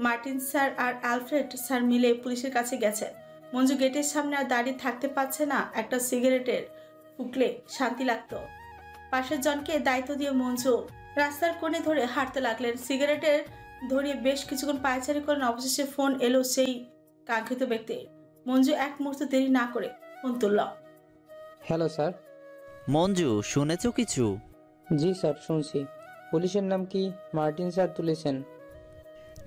S2: মার্টিন স্যার আর আলফ্রেড স্যার মিলে পুলিশের কাছে গেছে। মঞ্জু গেটের সামনে আর দাঁড়িয়ে থাকতে পারছে না। একটা সিগারেটের ফুকলে শান্তি লাগতো। পাশের জনকে দায়িত্ব দিয়ে মঞ্জু রাস্তার কোণে ধরে হাঁটতে লাগলেন। সিগারেটের ধরিয়ে বেশ কিছুক্ষণ পায়চারি করেন। অবশেষে ফোন এলো সেই কাঙ্ক্ষিত ব্যক্তির। মঞ্জু এক মুহূর্ত দেরি না করে ফোন তুলল।
S13: Hello sir.
S8: মঞ্জু, শুনেছো কিছু?
S13: জি স্যার, শুনছি। পুলিশের নাম কি মার্টিন স্যার তুলেছেন?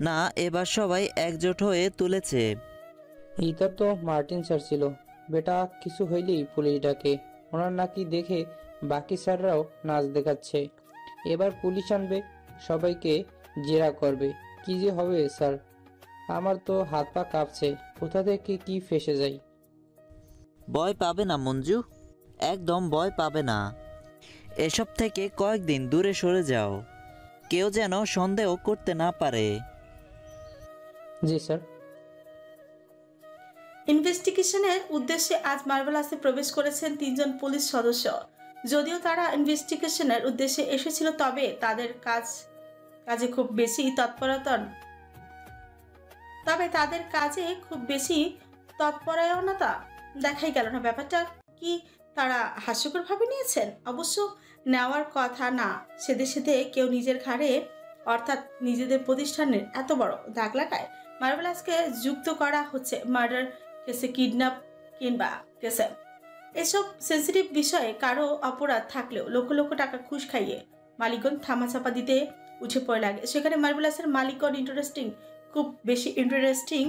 S8: না, এবার সবাই একজোট হয়ে তুলেছে।
S13: এইটা তো মার্টিন স্যার ছিল। বেটা কিছু হইলেই পুলিশ ডাকে। ওনার নাকি দেখে বাকি স্যাররাও নাচ দেখাচ্ছে। এবার পুলিশ আনবে, সবাইকে জেরা করবে। কি যে হবে স্যার, আমার তো হাত পা কাঁপছে। কোথা থেকে কি ফেসে যাই।
S8: ভয় পাবে না মঞ্জু, একদম ভয় পাবে না। এসব থেকে কয়েকদিন দূরে সরে যাও, কেউ যেন সন্দেহ করতে না পারে।
S13: জি স্যার।
S2: ইনভেস্টিগেশনের উদ্দেশ্যে আজ মার্বেলাসে প্রবেশ করেছেন 3 জন পুলিশ সদস্য। যদিও তারা ইনভেস্টিগেশনের উদ্দেশ্যে এসেছিল, তবে তাদের কাজে খুব বেশি তৎপরায়ণতা দেখাই গেল না। ব্যাপারটা কি তারা হাস্যকর ভাবে নিয়েছেন? অবশ্য নেওয়ার কথা না। সেদে সেদে কেউ নিজের ঘাড়ে, অর্থাৎ নিজেদের প্রতিষ্ঠানের এত বড় দাগ লাগায়। মার্বেলাসকে যুক্ত করা হচ্ছে মার্ডার কেসে, কিডন্যাপ কিংবা কেসে। এসব সেন্সিটিভ বিষয়ে কারো অপরাধ থাকলেও লক্ষ লক্ষ টাকা ঘুষ খাইয়ে মালিকগণ থামাচাপা দিতে উঠে পড়ে লাগে। সেখানে মার্বেলাসের মালিকগণ খুব বেশি ইন্টারেস্টিং।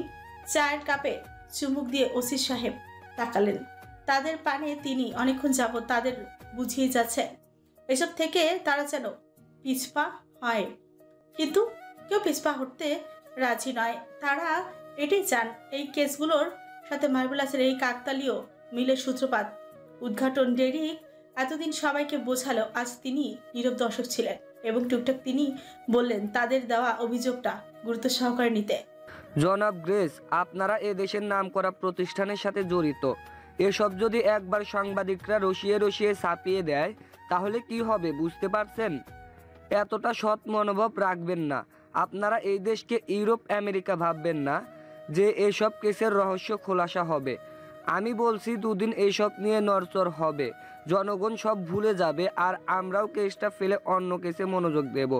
S2: চায়ের কাপে চুমুক দিয়ে ওসি সাহেব তাকালেন। তাদের পানে তিনি অনেকক্ষণ যাবত তাদের বুঝিয়ে যাচ্ছেন এসব থেকে তারা যেন পিছপা হয়, কিন্তু কেউ পিছপা হতে রাজি নয়। তারা এটাই চান এই কেসগুলোর সাথে মার্বেলাসের এই কাকতালীয় মিলের সূত্রপাত উদ্ঘাটন। ডেরিক এতদিন সবাইকে বোঝালো, আজ তিনি নীরব দর্শক ছিলেন এবং টুকটাক তিনি বললেন তাদের দেওয়া অভিযোগটা গুরুত্ব সহকারে নিতে।
S12: জনাব গ্রেস, আপনারা এ দেশের নামকরা প্রতিষ্ঠানের সাথে জড়িত। এসব যদি একবার সাংবাদিকরা রসিয়ে রসিয়ে ছাপিয়ে দেয়, তাহলে কি হবে বুঝতে পারছেন? এতটা সৎ মনোভাব রাখবেন না। আপনারা এই দেশকে ইউরোপ আমেরিকা ভাববেন না যে এসব কেসের রহস্য খোলাসা হবে। আমি বলছি, দুদিন এইসব নিয়ে নড়চড় হবে, জনগণ সব ভুলে যাবে, আর আমরাও কেসটা ফেলে অন্য কেসে মনোযোগ দেব।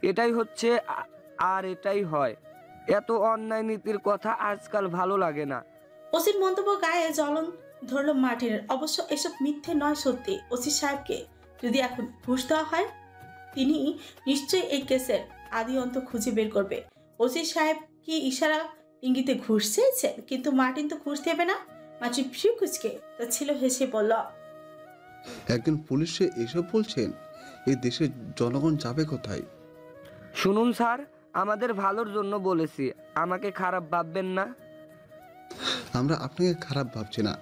S12: এটাই হচ্ছে আর এটাই হয়। এত অন্যায় নীতির কথা আজকাল ভালো লাগে না।
S2: ওসির মন্তব্য গায়ে জ্বলন ধরল মার্টিনের। অবশ্য এসব মিথ্যে নয়, সত্যি। ওসি সাহেবকে যদি এখন ঘুষ দেওয়া হয়, তিনি নিশ্চয়ই এই কেসের আদি অন্ত খুঁজে বের করবে। ওসি সাহেব কি ইশারা ইঙ্গিতে ঘুষ চেয়েছেন? কিন্তু মার্টিন তো ঘুষ দেবে না, মাঝে ফিউকুচকে তার ছিল হেসে বলল,
S9: একজন পুলিশে এসব বলছেন? এই দেশের জনগণ যাবে কোথায়?
S12: শুনুন স্যার, আমাদের ভালোর জন্য বলেছি, আমাকে খারাপ ভাববেন না।
S9: আমরা আপনাকে খারাপ ভাবছি না,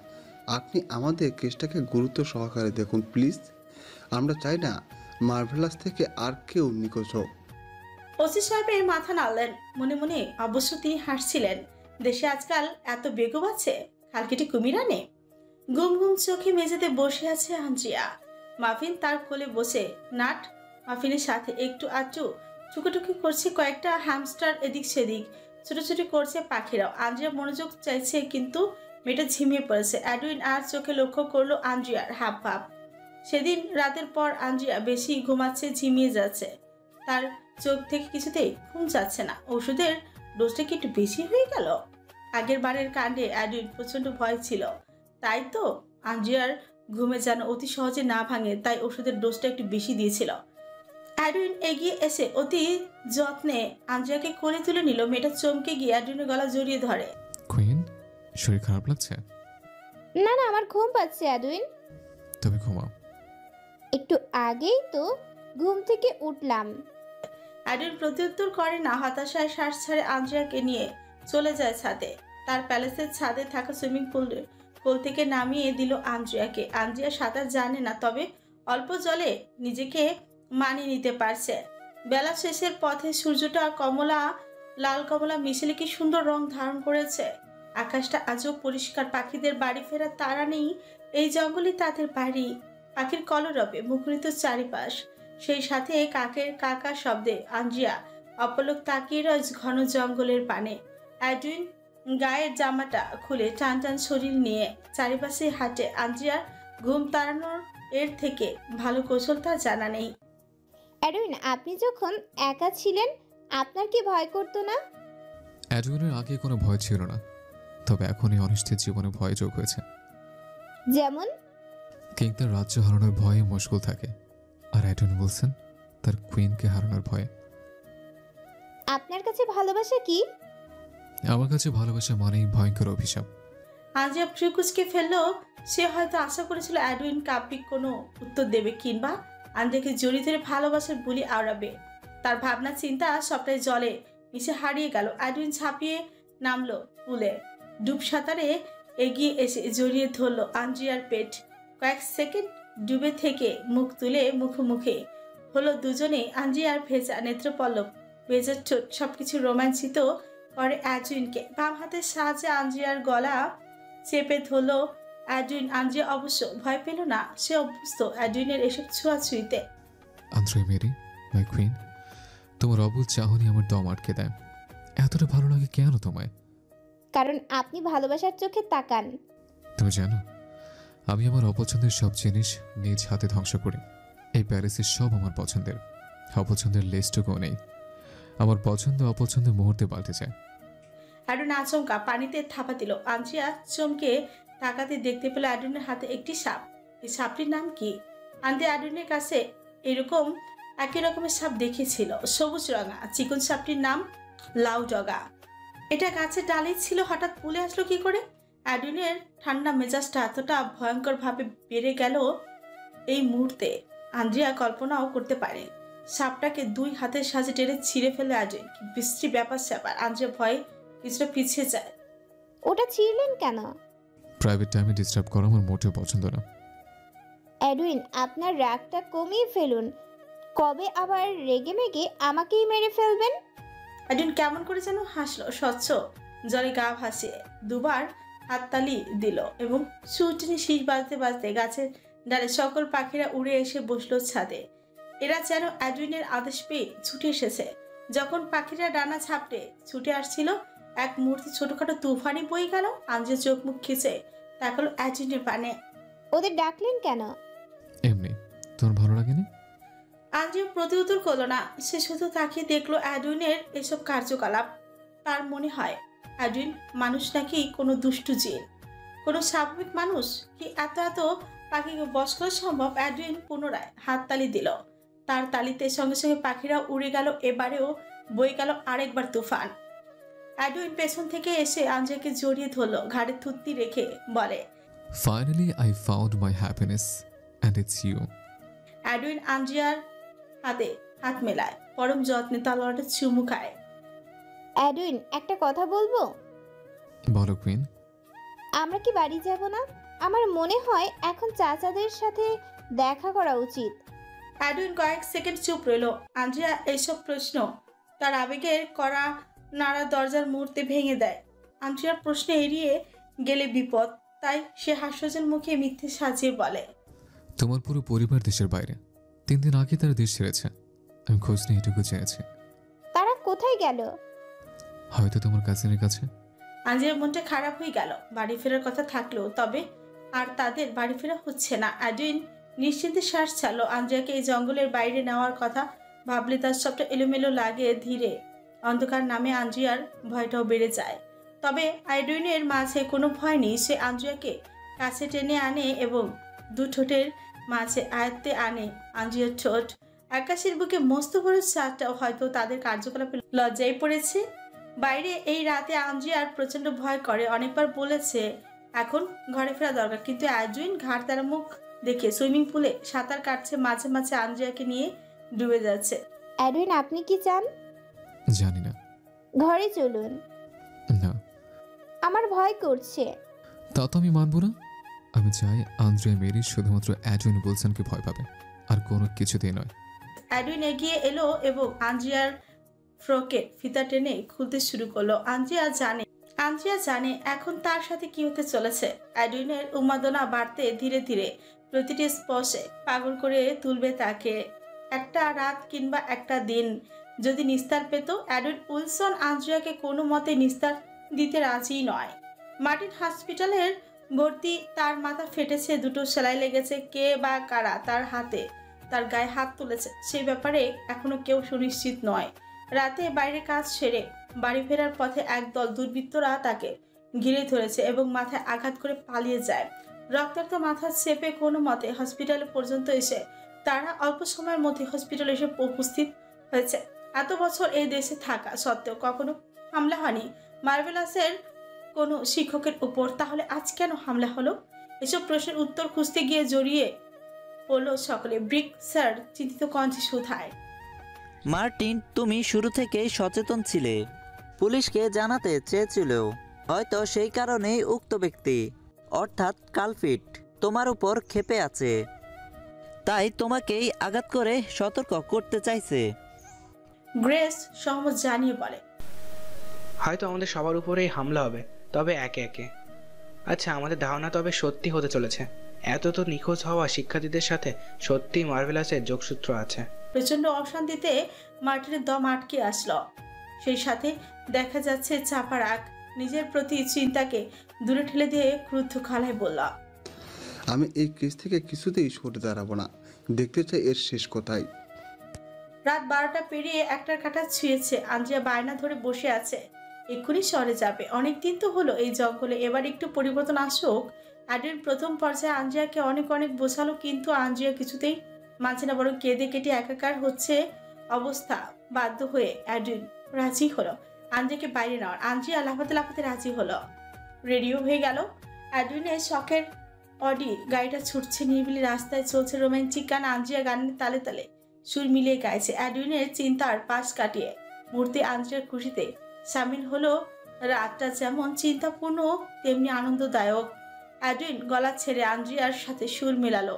S9: আপনি আমাদের কেসটাকে গুরুত্ব সহকারে দেখুন প্লিজ। আমরা চাই না মার্ভেলাস থেকে আর কেউ নিখোঁজ হোক।
S2: ওসি সাহেবের মাথা নাড়লেন। মনে মনে অবশ্য তিনি হাসছিলেন। দেশে আজকাল এত বেগম আছে, খালকেটে কুমির আনে। ঘুম ঘুম চোখে মেঝেতে বসে আছে আন্দ্রিয়া। মাফিন তার কোলে বসে নাট মাফিনের সাথে একটু আধটু টুকুটুকি করছে কয়েকটা হ্যামস্টার, এদিক সেদিক ছোটাছুটি করছে পাখিরাও। আন্দ্রিয়া মনোযোগ চাইছে, কিন্তু মেয়েটা ঝিমিয়ে পড়েছে। অ্যাডউইন আর চোখে লক্ষ্য করলো আন্দ্রিয়ার হাব ভাব। সেদিন রাতের পর আন্দ্রিয়া বেশি ঘুমাচ্ছে, ঝিমিয়ে যাচ্ছে। তার চোখ থেকে কিছুতেই ঘুম যাচ্ছে না। ওষুধের ডোজটা কি একটু বেশি হয়ে গেল? আগের বারের কাণ্ডে অ্যাডউইন প্রচন্ড ভয় ছিল, তাই তো আন্দ্রিয়ার ঘুমে যেন অতি সহজে না ভাঙে, তাই ওষুধের ডোজটা একটু বেশি দিয়েছিল। অ্যাডউইন এগিয়ে এসে অতি যত্নে আন্দ্রিয়াকে কোলে তুলে নিল। মেয়েটা চমকে গিয়ে অ্যাডউইনের গলা জড়িয়ে ধরে।
S3: কুইন, শরীর খারাপ লাগছে?
S1: না না, আমার ঘুম পাচ্ছে অ্যাডউইন।
S3: তুমি ঘুমাও।
S1: একটু আগেই তো ঘুম থেকে উঠলাম।
S2: অ্যাডউইন প্রত্যুত্তর করে না, হতাশায় শ্বাস ছাড়ে আন্দ্রিয়াকে নিয়ে চলে যায় ছাদে। তার প্যালেসের ছাদে থাকা সুইমিং পুল থেকে নামিয়ে দিল আন্দ্রিয়াকে। আন্দ্রিয়া সাঁতার জানে না, তবে অল্প জলে নিজেকে মানিয়ে নিতে পারছে। বেলা শেষের পথে সূর্যটা লাল কমলা মিশেলে কি সুন্দর রং ধারণ করেছে। আকাশটা আজও পরিষ্কার। পাখিদের বাড়ি ফেরার তাড়া নেই। এই জঙ্গলই তাদের বাড়ি। পাখির কলরবে মুখরিত চারিপাশ, সেই সাথে কাকের কাকা শব্দে আন্দ্রিয়া অপলক তাকিয়ে রয় ঘন জঙ্গলের পানে। অ্যাডউইন গায়ের জামাটা খুলে টান টান শরীর নিয়ে চারিপাশে হাঁটে। আন্দ্রিয়ার ঘুম তাড়ানোর এর থেকে ভালো কৌশল তা জানা নেই।
S1: অ্যাডউইন, আপনি যখন একা ছিলেন আপনার কি ভয় করতো না?
S3: অ্যাডউইনের আগে কোনো ভয় ছিল না, তবে এখন এই অনিশ্চিত জীবনে ভয় যোগ হয়েছে।
S1: যেমন?
S3: কিং তার রাজ্য হারানোর ভয়ে মুশকুল থাকে, আর অ্যাডউইন বলছেন তার কুইনকে হারানোর ভয়ে।
S1: আপনার কাছে ভালোবাসা কি?
S3: আমার কাছে ভালোবাসা মানেই ভয়ঙ্কর অভিশাপ।
S2: আন্দ্রিয়া ফ্রিকুচকে ফেললো। সে হয়তো আশা করেছিল অ্যাডউইন কাব্যিক কোনো উত্তর দেবে, কিংবা আন্দ্রিয়াকে জড়িয়ে ধরে ভালোবাসার বুলি আওড়াবে। তার ভাবনা চিন্তা সবটাই জলে মিশে হারিয়ে গেল। অ্যাডউইন ছাপিয়ে নামলো পুলে। ডুব সাঁতারে এগিয়ে এসে জড়িয়ে ধরলো আন্দ্রিয়ার পেট। কয়েক সেকেন্ড ডুবে থেকে মুখ তুলে মুখোমুখি হলো দুজনে। আন্দ্রিয়ার ভেজা নেত্রপল্লব, ভেজা ঠোঁট সবকিছু রোমাঞ্চিত করে অ্যাডউইনকে। বাম হাতের সাহায্যে আন্দ্রিয়ার গলা চেপে ধরলো অ্যাডউইন। আন্দ্রিয়া অবশ্য ভয় পেল না, সে অভ্যস্ত অ্যাডউইনের এসব ছোঁয়াছুঁইতে।
S3: আন্দ্রিয়া মেরি, মাই কুইন, তোমার অবুঝ চাহনি আমার দম আটকে দেয়। এতটা ভালো লাগে কেন তোমায়?
S1: কারণ আপনি ভালোবাসার চোখে তাকান।
S3: তুমি জানো, আমি আমার অপছন্দের সব জিনিস নিজ হাতে ধ্বংস করি। এই প্যারিসের সব আমার পছন্দের, অপছন্দের লিস্টটুকুও নেই। আমার পছন্দ অপছন্দ মুহূর্তে পাল্টে যায়।
S2: অ্যাডউইন আচমকা পানিতে থাপা দিল। আন্দ্রিয়া চমকে তাকাতে দেখতে পেল অ্যাডউইনের হাতে একটি সাপ। এই সাপটির নাম কি? আন্দ্রিয়া অ্যাডউইনের কাছে এরকম একই রকমের সাপ দেখেছিল, সবুজ রঙা চিকন। সাপটির নাম লাউ ডগা। এটা গাছের ডালেই ছিল, হঠাৎ পুলে আসলো কি করে? অ্যাডউইনের ঠান্ডা মেজাজটা এতটা ভয়ঙ্করভাবে বেড়ে গেল এই মুহূর্তে আন্দ্রিয়া কল্পনাও করতে পারে। সাপটাকে দুই হাতের সাহায্যে টেনে ছিঁড়ে ফেলে অ্যাডউইন। কি বিশ্রী ব্যাপার স্যাপার। আন্দ্রিয়া ভয়ে কিছুটা পিছিয়ে যায়।
S1: ওটা ছিঁড়লেন কেন?
S3: প্রাইভেট টাইমে ডিস্টার্ব করা আমার মোটেও পছন্দ না।
S1: অ্যাডউইন, আপনার রাগটা কমিয়ে ফেলুন। কবে আবার রেগে মেগে আমাকেই মেরে ফেলবেন?
S2: অ্যাডউইন কেমন করে যেন হাসলো। স্বচ্ছ জলে গা ভাসিয়ে দুবার হাততালি দিল এবং সুটিনি শীষ বাজতে বাজতে গাছের ডালে সকল পাখিরা উড়ে এসে বসলো ছাদে। এরা যেন অ্যাডউইনের আদেশ পেয়ে ছুটে এসেছে। যখন পাখিরা ডানা ছাপটে ছুটে আসছিল, এক মুহূর্তে ছোটখাটো তুফানি বয়ে গেল। আন্দ্রিয়া চোখ মুখ খিচে তাকালো অ্যাডউইনের পানে।
S1: ওদের ডাকলেন কেন?
S3: এমনি, তোমার ভালো লাগেনি?
S2: আন্দ্রিয়া প্রতিউত্তর করলো না। সে শুধু তাকিয়ে দেখলো অ্যাডউইনের এসব কার্যকলাপ। তার মনে হয় অ্যাডুইন মানুষ নাকি কোনো দুষ্টু জিন, কোনো স্বাভাবিক মানুষ কি এত এত পাখিকে বশ করা সম্ভব? অ্যাডুইন পুনরায় হাততালি দিল। তার তালিতে সঙ্গে সঙ্গে পাখিরা উড়ে গেল। এবারেও বয়ে গেল আরেকবার তুফান। অ্যাডুইন পেছন থেকে এসে আঞ্জিয়াকে জড়িয়ে ধরল, ঘাড়ে থুতনি রেখে বলে,
S3: Finally, I found my happiness, and it's you.
S2: অ্যাডুইন আঞ্জিয়ার হাতে হাত মেলায়, পরম যত্নে তলোয়ারটা চুমু খায়।
S1: অ্যাডুইন, একটা কথা বলবো?
S3: বলো কুইন।
S1: আমরা কি বাড়ি যাব না? আমার মনে হয় এখন চাচাদের সাথে দেখা করা উচিত।
S2: অ্যাডুইন কয়েক সেকেন্ড চুপ রইল। আঞ্জিয়া এইসব প্রশ্ন তার আবেগের করা নাড়া দরজার মুহূর্তে ভেঙে দেয়। আঞ্জিয়ার প্রশ্ন এড়িয়ে গেলে বিপদ, তাই সে হাস্যজল মুখে মিথ্যে সাজিয়ে বলে,
S3: তোমার পুরো পরিবার দেশের বাইরে। 3 দিন আগে তারা দেশ ছেড়েছে। আমি খোঁজ নিয়ে এটুকু চেয়েছি।
S1: তারা কোথায় গেল?
S3: হয়তো তোমার কাজিনের কাছে।
S2: আঞ্জিয়ার মনটা খারাপ হয়ে গেল। বাড়ি ফেরার কথা থাকলেও তবে আর তাদের বাড়ি ফেরা হচ্ছে না। অ্যাডুইন নিশ্চিন্তে শ্বাস ছাড়লো। আঞ্জিয়াকে এই জঙ্গলের বাইরে নেওয়ার কথা ভাবলে তার সবটা এলোমেলো লাগে। ধীরে অন্ধকার নামে আঞ্জিয়ার ভয়টাও বেড়ে যায়। তবে অ্যাডুইনের মাঝে কোনো ভয় নেই। সে আঞ্জিয়াকে কাছে টেনে আনে এবং দু ঠোঁটের মাঝে আয়ত্তে আনে। আঞ্জিয়ার ঠোঁট আকাশের বুকে মস্ত বড় চারটাও হয়তো তাদের কার্যকলাপে লজ্জায় পড়েছে। বাইরে এই রাতে আঞ্জিয়ার প্রচন্ড ভয় করে। অনেকবার বলেছে এখন ঘরে ফেরা দরকার, কিন্তু অ্যাডুইন ঘাড় তারা মুখ দেখে সুইমিং পুলে সাঁতার কাটছে। মাঝে মাঝে আঞ্জিয়াকে নিয়ে ডুবে যাচ্ছে।
S1: অ্যাডুইন, আপনি কি চান?
S3: জানি না।
S1: ঘরে চলুন।
S3: না,
S1: আমার ভয় করছে।
S3: তা তো আমি মানব না। আমি চাই আন্দ্রিয়া মেরি শুধুমাত্র অ্যাডুইন উইলসনকে ভয় পাবে, আর কোনো কিছুতেই নয়।
S2: অ্যাডুইন এগিয়ে এলো এবং আঞ্জিয়ার ফ্রকের ফিতা টেনে খুলতে শুরু করলো। আঞ্জিয়া জানে এখন তার সাথে কি হতে চলেছে। অ্যাডুইনের উন্মাদনা বাড়তে ধীরে ধীরে প্রতিটি স্পর্শে পাগল করে তুলবে তাকে। একটা রাত কিংবা একটা দিন যদি নিস্তার পেত। অ্যাডুইন উইলসন আঞ্জিয়াকে কোনো মতে নিস্তার দিতে রাজি নয়। মার্টিন হসপিটালের ভর্তি, তার মাথা ফেটেছে, দুটো সেলাই লেগেছে। কে বা কারা তার হাতে তার গায়ে হাত তুলেছে সেই ব্যাপারে এখনো কেউ সুনিশ্চিত নয়। রাতে বাইরে কাজ সেরে বাড়ি ফেরার পথে একদল দুর্বৃত্তরা তাকে ঘিরে ধরেছে এবং মাথায় আঘাত করে পালিয়ে যায়। রক্তাক্ত মাথা চেপে কোনো মতে হসপিটালে পর্যন্ত এসে তারা অল্প সময়ের মধ্যে হসপিটালে এসে উপস্থিত হয়েছে। এত বছর এই দেশে থাকা সত্ত্বেও কখনো হামলা হয়নি মার্ভেলাসের কোনো শিক্ষকের উপর। তাহলে আজ কেন হামলা হলো? এসব প্রশ্নের উত্তর খুঁজতে গিয়ে জড়িয়ে পড়ল সকলে। ব্রিক স্যার চিন্তিত কণ্ঠে শুধায়,
S8: মার্টিন, তুমি শুরু থেকেই সচেতন ছিলে, পুলিশকে জানাতে চেয়েছিলেও। হয়তো সেই কারণেই উক্ত ব্যক্তি অর্থাৎ কালফিট তোমার উপর ক্ষেপে আছে, তাই তোমাকেই আঘাত করে সতর্ক করতে চাইছে।
S2: গ্রেস সহমত জানিয়ে বলে,
S10: হয়তো আমাদের সবার উপরেই হামলা হবে, তবে একে একে। আচ্ছা, আমাদের ধারণা তবে সত্যি হতে চলেছে। এত তো নিখোঁজ হওয়া শিক্ষার্থীদের সাথে সত্যি মার্ভেলাসের যোগসূত্র আছে।
S2: প্রচন্ড অশান্তিতে মার্টিনের দম আটকে আসলো। সেই সাথে দেখা যাচ্ছে চাপা রাগ। নিজের প্রতি চিন্তাকে দূরে ঠেলে দিয়ে ক্রুদ্ধ গলায় বলল,
S9: আমি এই কেস থেকে কিছুতেই সরে দাঁড়াবো না। দেখতে চাই এর শেষ কোথায়।
S2: রাত 12টা পেরিয়ে একটার কাটা ছুঁয়েছে। আঞ্জিয়া বায়না ধরে বসে আছে, এক্ষুনি শহরে যাবে। অনেকদিন তো হলো এই জঙ্গলে, এবার একটু পরিবর্তন আসুক। অ্যাডুইন প্রথম পর্যায়ে আঞ্জিয়াকে অনেক বোঝালো, কিন্তু আঞ্জিয়া কিছুতেই মানছে না, বরং কেঁদে কেটে একাকার হচ্ছে অবস্থা। বাধ্য হয়ে অ্যাডুইন রাজি হলো আঞ্জিয়াকে বাইরে নেওয়ার। আঞ্জিয়া লাফাতে লাফাতে রাজি হলো। রেডিও হয়ে গেল। অ্যাডুইনের শখের অডি গাড়িটা ছুটছে, নিরিবিলি রাস্তায় চলছে রোমান্টিক গান। আঞ্জিয়া গানের তালে তালে সুর মিলিয়ে গাইছে। অ্যাডুইনের চিন্তার পাশ কাটিয়ে মুহূর্তে আঞ্জিয়ার খুশিতে সামিল হলো। রাতটা যেমন চিন্তাপূর্ণ তেমনি আনন্দদায়ক। অ্যাডুইন গলা ছেড়ে আঞ্জিয়ার সাথে সুর মেলালো।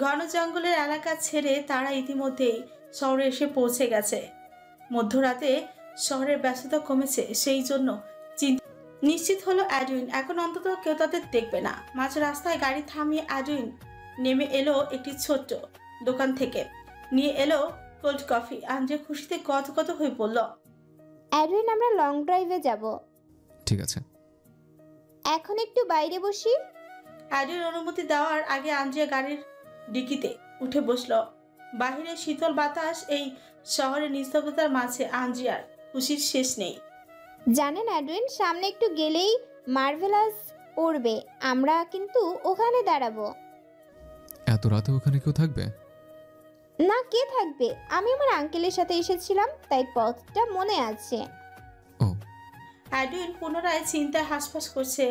S2: ঘন জঙ্গলের এলাকা ছেড়ে তারা ইতিমধ্যেই শহরে এসে পৌঁছে গেছে। মধ্যরাতে শহরের ব্যস্ততা কমেছে, সেই জন্য নিশ্চিত হলো অ্যাডুইন এখন অন্তত কেউ তাদের দেখবে না। মাঝ রাস্তায় গাড়ি থামিয়ে অ্যাডুইন নেমে এলো একটি ছোট্ট দোকান থেকে, নিয়ে এলো কোল্ড কফি। আঞ্জিয়া খুশিতে কত হয়ে পড়ল।
S1: অ্যাডুইন, আমরা লং ড্রাইভে যাব।
S3: ঠিক আছে,
S1: এখন একটু বাইরে বসি।
S2: অ্যাডুইন অনুমতি দেওয়ার আগে আঞ্জিয়া গাড়ির ডিকিতে উঠে বসলো। বাহিরে শীতল বাতাস, এই শহরের নিস্তব্ধতার মাঝে আঞ্জিয়ার খুশির শেষ নেই।
S1: জানেন অ্যাডুইন, সামনে একটু গেলেই মার্ভেলাস পড়বে, আমরা কিন্তু ওখানে দাঁড়াবো।
S3: এত রাতে ওখানে কেউ থাকবে?
S1: না, কে থাকবে? আমি আমার আঙ্কেলের সাথে এসেছিলাম, তাই পথটা মনে আছে।
S2: অ্যাডুইন পুনরায় চিন্তায় হাসফাস করছে।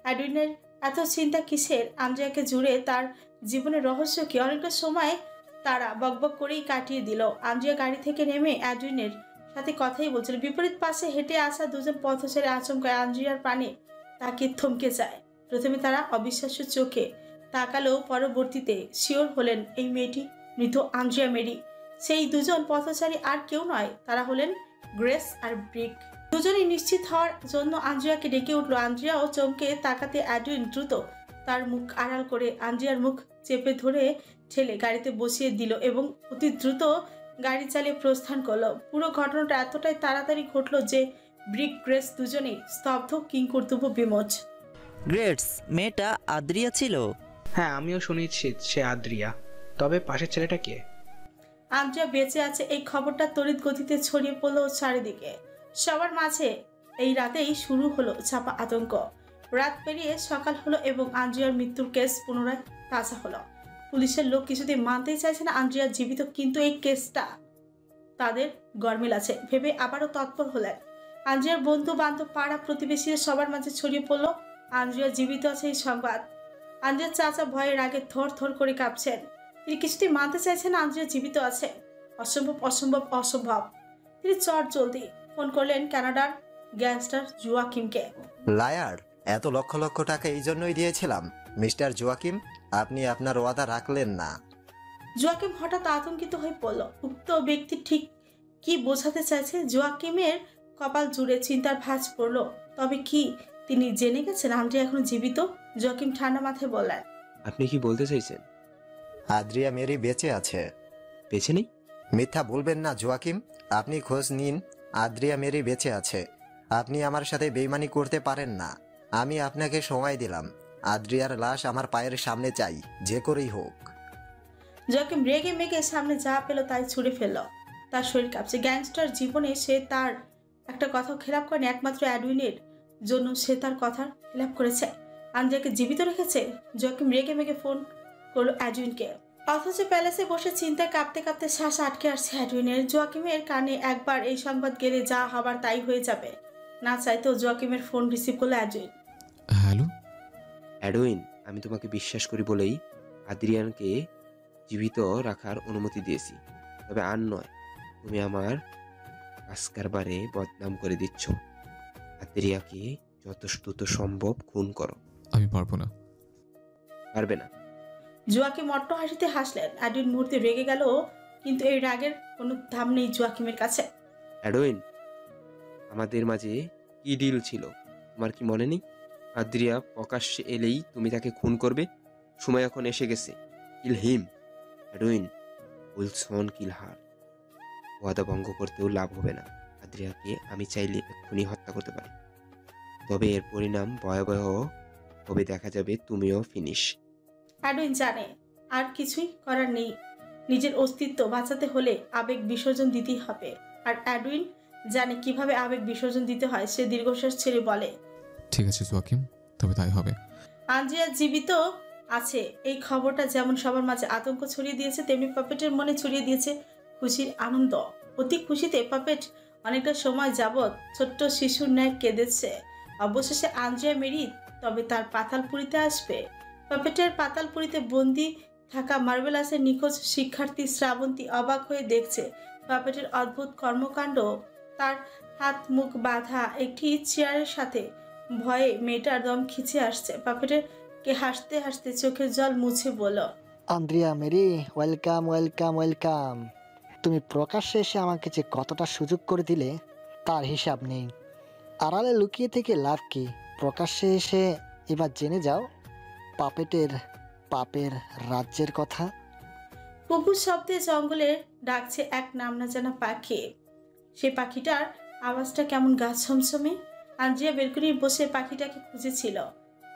S2: অ্যাডুইনের এত চিন্তা কিসের? আন্দ্রিয়াকে জুড়ে তার জীবনের রহস্য কি? অনেকটা সময় তারা বকবক করেই কাটিয়ে দিল। আন্দ্রিয়া গাড়ি থেকে নেমে অ্যাডুইনের সাথে কথাই বলছিল। বিপরীত পাশে হেঁটে আসা দুজন পথচারী আচমকায় আন্দ্রিয়ার পানে তাকে থমকে যায়। প্রথমে তারা অবিশ্বাস্য চোখে তাকালেও পরবর্তীতে শিওর হলেন এই মেয়েটি মৃত আন্দ্রিয়া মেরি। সেই দুজন পথচারী আর কেউ নয়, তারা হলেন গ্রেস আর ব্রিক। দুজনেই নিশ্চিত হওয়ার জন্য আন্দ্রিয়াকে ডেকে উঠল। আন্দ্রিয়াও চমকে তাকাতে অ্যাডুইন দ্রুত তার মুখ আড়াল করে আন্দ্রিয়ার মুখ চেপে ধরে ঠেলে গাড়িতে বসিয়ে দিল এবং অতি দ্রুত গাড়ি চালিয়ে প্রস্থান করলো। পুরো ঘটনাটা এতটাই তাড়াতাড়ি ঘটলো যে ব্রিক গ্রেস দুজনেই স্তব্ধ, কিংকর্তব্য বিমোচ।
S8: গ্রেটস, মেয়েটা আদ্রিয়া ছিল?
S10: হ্যাঁ, আমিও শুনেছি সে আদ্রিয়া। তবে পাশের ছেলেটা কে?
S2: আন্দ্রিয়া বেঁচে আছে এই খবরটা তড়িৎ গতিতে ছড়িয়ে পড়লো চারিদিকে। সবার মাঝে এই রাতেই শুরু হলো চাপা আতঙ্ক। রাত পেরিয়ে সকাল হলো এবং আন্দ্রিয়ার মৃত্যুর কেস পুনরায় তাজা হলো। পুলিশের লোক কিছুতেই মানতেই চাইছে না আন্দ্রিয়া জীবিত, কিন্তু এই কেসটা তাদের গরমিল আছে ভেবে আবারও তৎপর হলেন। আন্দ্রিয়ার বন্ধু বান্ধব, পাড়া প্রতিবেশীরা সবার মাঝে ছড়িয়ে পড়লো আন্দ্রিয়া জীবিত আছে এই সংবাদ। আন্দ্রিয়ার চাচা ভয়ের আগে থর থর করে কাঁপছেন। তিনি কিছুতেই মানতে চাইছেন আন্দ্রিয়া জীবিত আছে। অসম্ভব, অসম্ভব, অসম্ভব। তিনি চট জলদি ফোন করলেন কানাডার গ্যাংস্টার জোয়াকিমকে।
S14: লায়ার, এত লক্ষ লক্ষ টাকা এই জন্যই দিয়েছিলাম। মিস্টার জোয়াকিম, আপনি আপনার ওয়াদা রাখলেন না।
S2: জোয়াকিম হঠাৎ আতঙ্কিত হয়ে পড়ল। উক্ত ব্যক্তি ঠিক কি বোঝাতে চাইছে? জোয়াকিমের কপাল জুড়ে চিন্তার ভাঁজ পড়ল। তবে কি তিনি জেনে গেছেন আন্দ্রিয়া এখনো জীবিত? জোয়াকিম ঠান্ডা মাথায় বললেন,
S15: আপনি কি বলতে চাইছেন?
S14: আদ্রিয়া মেরি বেঁচে আছে।
S15: বেঁচে নেই?
S14: মিথ্যা বলবেন না জোয়াকিম, আপনি খোঁজ নিন। আদ্রিয়া মেরি বেঁচে আছে। আপনি আমার সাথে বেইমানি করতে পারেন না। আমি আপনাকে সময় দিলাম। আদ্রিয়ার লাশ আমার পায়ের সামনে চাই, যে করেই হোক।
S2: জোয়াকিম রেগে মেগে সামনে যা পেল তাই ছুঁড়ে ফেলল। তার শরীর কাঁপছে। গ্যাংস্টার জীবনে সে তার একটা কথাও খেলাপ করেনি। একমাত্র অ্যাডুইনের জন্য সে তার কথার খেলাপ করেছে। আন্দ্রিয়াকে জীবিত রেখেছে। জোয়াকিম রেগে মেগে ফোন করলো অ্যাডুইনকে। অথচ প্যালেসে বসে চিন্তায় কাঁপতে কাঁপতে শ্বাস আটকে আসছে অ্যাডুইনের। জোয়াকিমের কানে একবার এই সংবাদ গেলে যা হবার তাই হয়ে যাবে। না চাইতেও জোয়াকিমের ফোন রিসিভ করলো অ্যাডুইন।
S3: হ্যালো
S15: অ্যাডুইন, আমি তোমাকে বিশ্বাস করি বলেই আদ্রিয়ানকে জীবিত রাখার অনুমতি দিয়েছি। তবে আর নয়, তুমি আমার কাজ কারবারে বদনাম করে দিচ্ছ। আদ্রিয়াকে যত দ্রুত সম্ভব খুন করো।
S3: আমি পারবো না।
S15: পারবে না?
S2: জোয়াকিম অট্ট হাসিতে হাসলেন। অ্যাডুইন মুহূর্তে রেগে গেল, কিন্তু এই রাগের কোনো দাম নেই জোয়াকিমের কাছে।
S15: অ্যাডুইন, আমাদের মাঝে কি ডিল ছিল তোমার কি মনে নেই? আদ্রিয়া প্রকাশ্যে এলেই তুমি তাকে খুন করবে। সময় এখন এসে গেছে। কিল হিম। অ্যাডুইন, উইলসন কিল হার। ওয়াদা ভঙ্গ করতেও লাভ হবে না। আদ্রিয়াকে আমি চাইলে এক্ষুনি হত্যা করতে পারি, তবে এর পরিণাম ভয়াবহ হবে। দেখা যাবে তুমিও ফিনিশ।
S2: অ্যাডুইন জানে আর কিছুই করার নেই। নিজের অস্তিত্ব বাঁচাতে হলে আবেগ বিসর্জন দিতেই হবে। আর অ্যাডুইন জানে কিভাবে আবেগ বিসর্জন দিতে হয়। সে দীর্ঘশ্বাস ছেড়ে বলে,
S3: ঠিক আছে জোয়াকিম, তবে তাই হবে।
S2: আন্দ্রিয়া জীবিত আছে এই খবরটা যেমন সবার মাঝে আতঙ্ক ছড়িয়ে দিয়েছে, তেমনি পাপেটের মনে ছড়িয়ে দিয়েছে খুশির আনন্দ। অতি খুশিতে পাপেট অনেকটা সময় যাবৎ ছোট্ট শিশুর ন্যায় কেঁদেছে। অবশেষে আন্দ্রিয়া মেরি তবে তার পাতালপুরীতে আসবে। পাপেটের পাতালপুরীতে বন্দি থাকা মার্ভেলাসের নিখোঁজ শিক্ষার্থী শ্রাবন্তী অবাক হয়ে দেখছে পাপেটের অদ্ভুত কর্মকাণ্ড। তার হাত মুখ বাঁধা একটি চেয়ারের সাথে ভয়ে মেয়েটার দম খিচে আসছে। পাপেটের কে হাসতে হাসতে চোখের জল মুছে বলল,
S4: Andrea Mary, welcome welcome welcome. তুমি প্রকাশ্যে এসে আমাকে যে কতটা সুযোগ করে দিলে তার হিসাব নেই। আড়ালে লুকিয়ে থেকে লাভ কি? প্রকাশ্যে এসে এবার জেনে যাও পাপের রাজ্যের কথা।
S2: কুকুর শব্দে জঙ্গলে ডাকছে এক নাম না জানা পাখি। সে পাখিটার আওয়াজটা কেমন গা ছমছমে। আন্দ্রিয়া বেলকনি বসে পাখিটাকে খুঁজেছিল।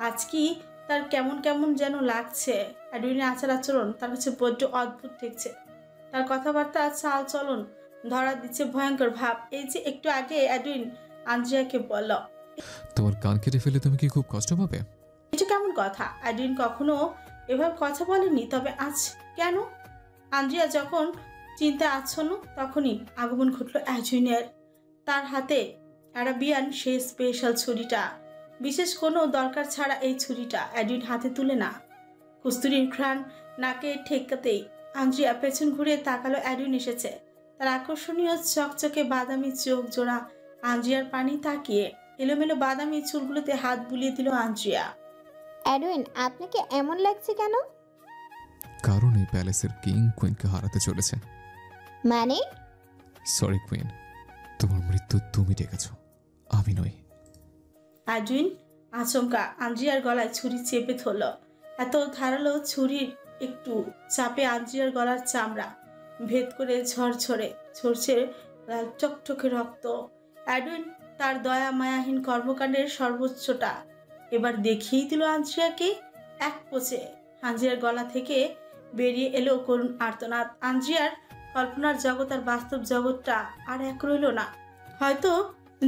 S2: আজ কি তার কেমন কেমন যেন লাগছে। অ্যাডুইনের আচার আচরণ তার কাছে বড্ড অদ্ভুত ঠেকছে। তার কথাবার্তা চাল চলন ধরা দিচ্ছে ভয়ঙ্কর ভাব। এই যে একটু আগে অ্যাডুইন আন্দ্রিয়াকে বলল,
S3: তোমার কান কেটে ফেলে তুমি কি খুব কষ্ট পাবে?
S2: এটা কেমন কথা? অ্যাডুইন কখনো এভাবে কথা বলেনি, তবে আজ কেন? আন্দ্রিয়া যখন চিন্তায় আচ্ছন্ন তখনই আগমন ঘটল অ্যাডুইনের। তার হাতে অ্যারাবিয়ান সেই স্পেশাল ছুরিটা। বিশেষ কোনো দরকার ছাড়া এই ছুরিটা অ্যাডুইন হাতে তুলে না। কস্তুরীর ঘ্রাণ নাকে ঠেকাতেই আন্দ্রিয়া পেছন ঘুরে তাকালো। অ্যাডুইন এসেছে। তার আকর্ষণীয় চকচকে বাদামি চোখ জোড়া আন্দ্রিয়ার পানি তাকিয়ে এলোমেলো বাদামি চুলগুলোতে হাত বুলিয়ে দিল আন্দ্রিয়া।
S1: অ্যাডুইন, আপনাকে এমন লাগছে কেন?
S3: কারণ এই প্যালেসের কিং কুইনকে হারাতে চলেছে।
S1: মানে?
S3: সরি কুইন, তোমার মৃত্যু তুমি ডেকেছ, আমি নই।
S2: অ্যাডুইন আচমকা আন্দ্রিয়ার গলায় ছুরি চেপে ধরল। এত ধারালো ছুরির একটু চাপে আন্দ্রিয়ার গলার চামড়া ভেদ করে ঝরঝরে ঝরছে লাল টকটকে রক্ত। অ্যাডুইন তার দয়া মায়াহীন কর্মকাণ্ডের সর্বোচ্চটা এবার দেখিয়ে দিল আন্দ্রিয়াকে। এক পোচে আন্দ্রিয়ার গলা থেকে বেরিয়ে এলো করুণ আর্তনাদ। আন্দ্রিয়ার কল্পনার জগৎ আর বাস্তব জগৎটা আর এক রইল না। হয়তো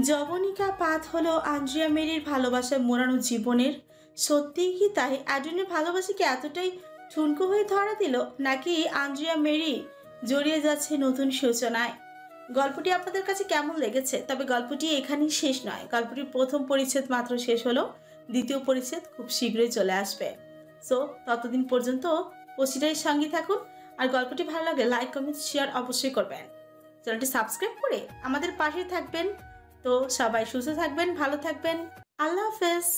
S2: যবনিকা পাত হলো আন্দ্রিয়া মেরির ভালোবাসায় মোড়ানো জীবনের। সত্যিই কি তাই? অ্যাডুইনের ভালোবাসা কি এতটাই ঠুনকো হয়ে ধরা দিল, নাকি আন্দ্রিয়া মেরি জড়িয়ে যাচ্ছে নতুন সূচনায়? গল্পটি আপনাদের কাছে কেমন লেগেছে? তবে গল্পটি এখানেই শেষ নয়। গল্পটির প্রথম পরিচ্ছেদ মাত্র শেষ হলো, দ্বিতীয় পরিচ্ছেদ খুব শীঘ্রই চলে আসবে। সো ততদিন পর্যন্ত পরিচিতার সঙ্গে থাকুন। আর গল্পটি ভালো লাগলে লাইক, কমেন্ট, শেয়ার অবশ্যই করবেন। চ্যানেলটি সাবস্ক্রাইব করে আমাদের পাশে থাকবেন। তো সবাই সুস্থ থাকবেন, ভালো থাকবেন। আল্লাহ হাফেজ।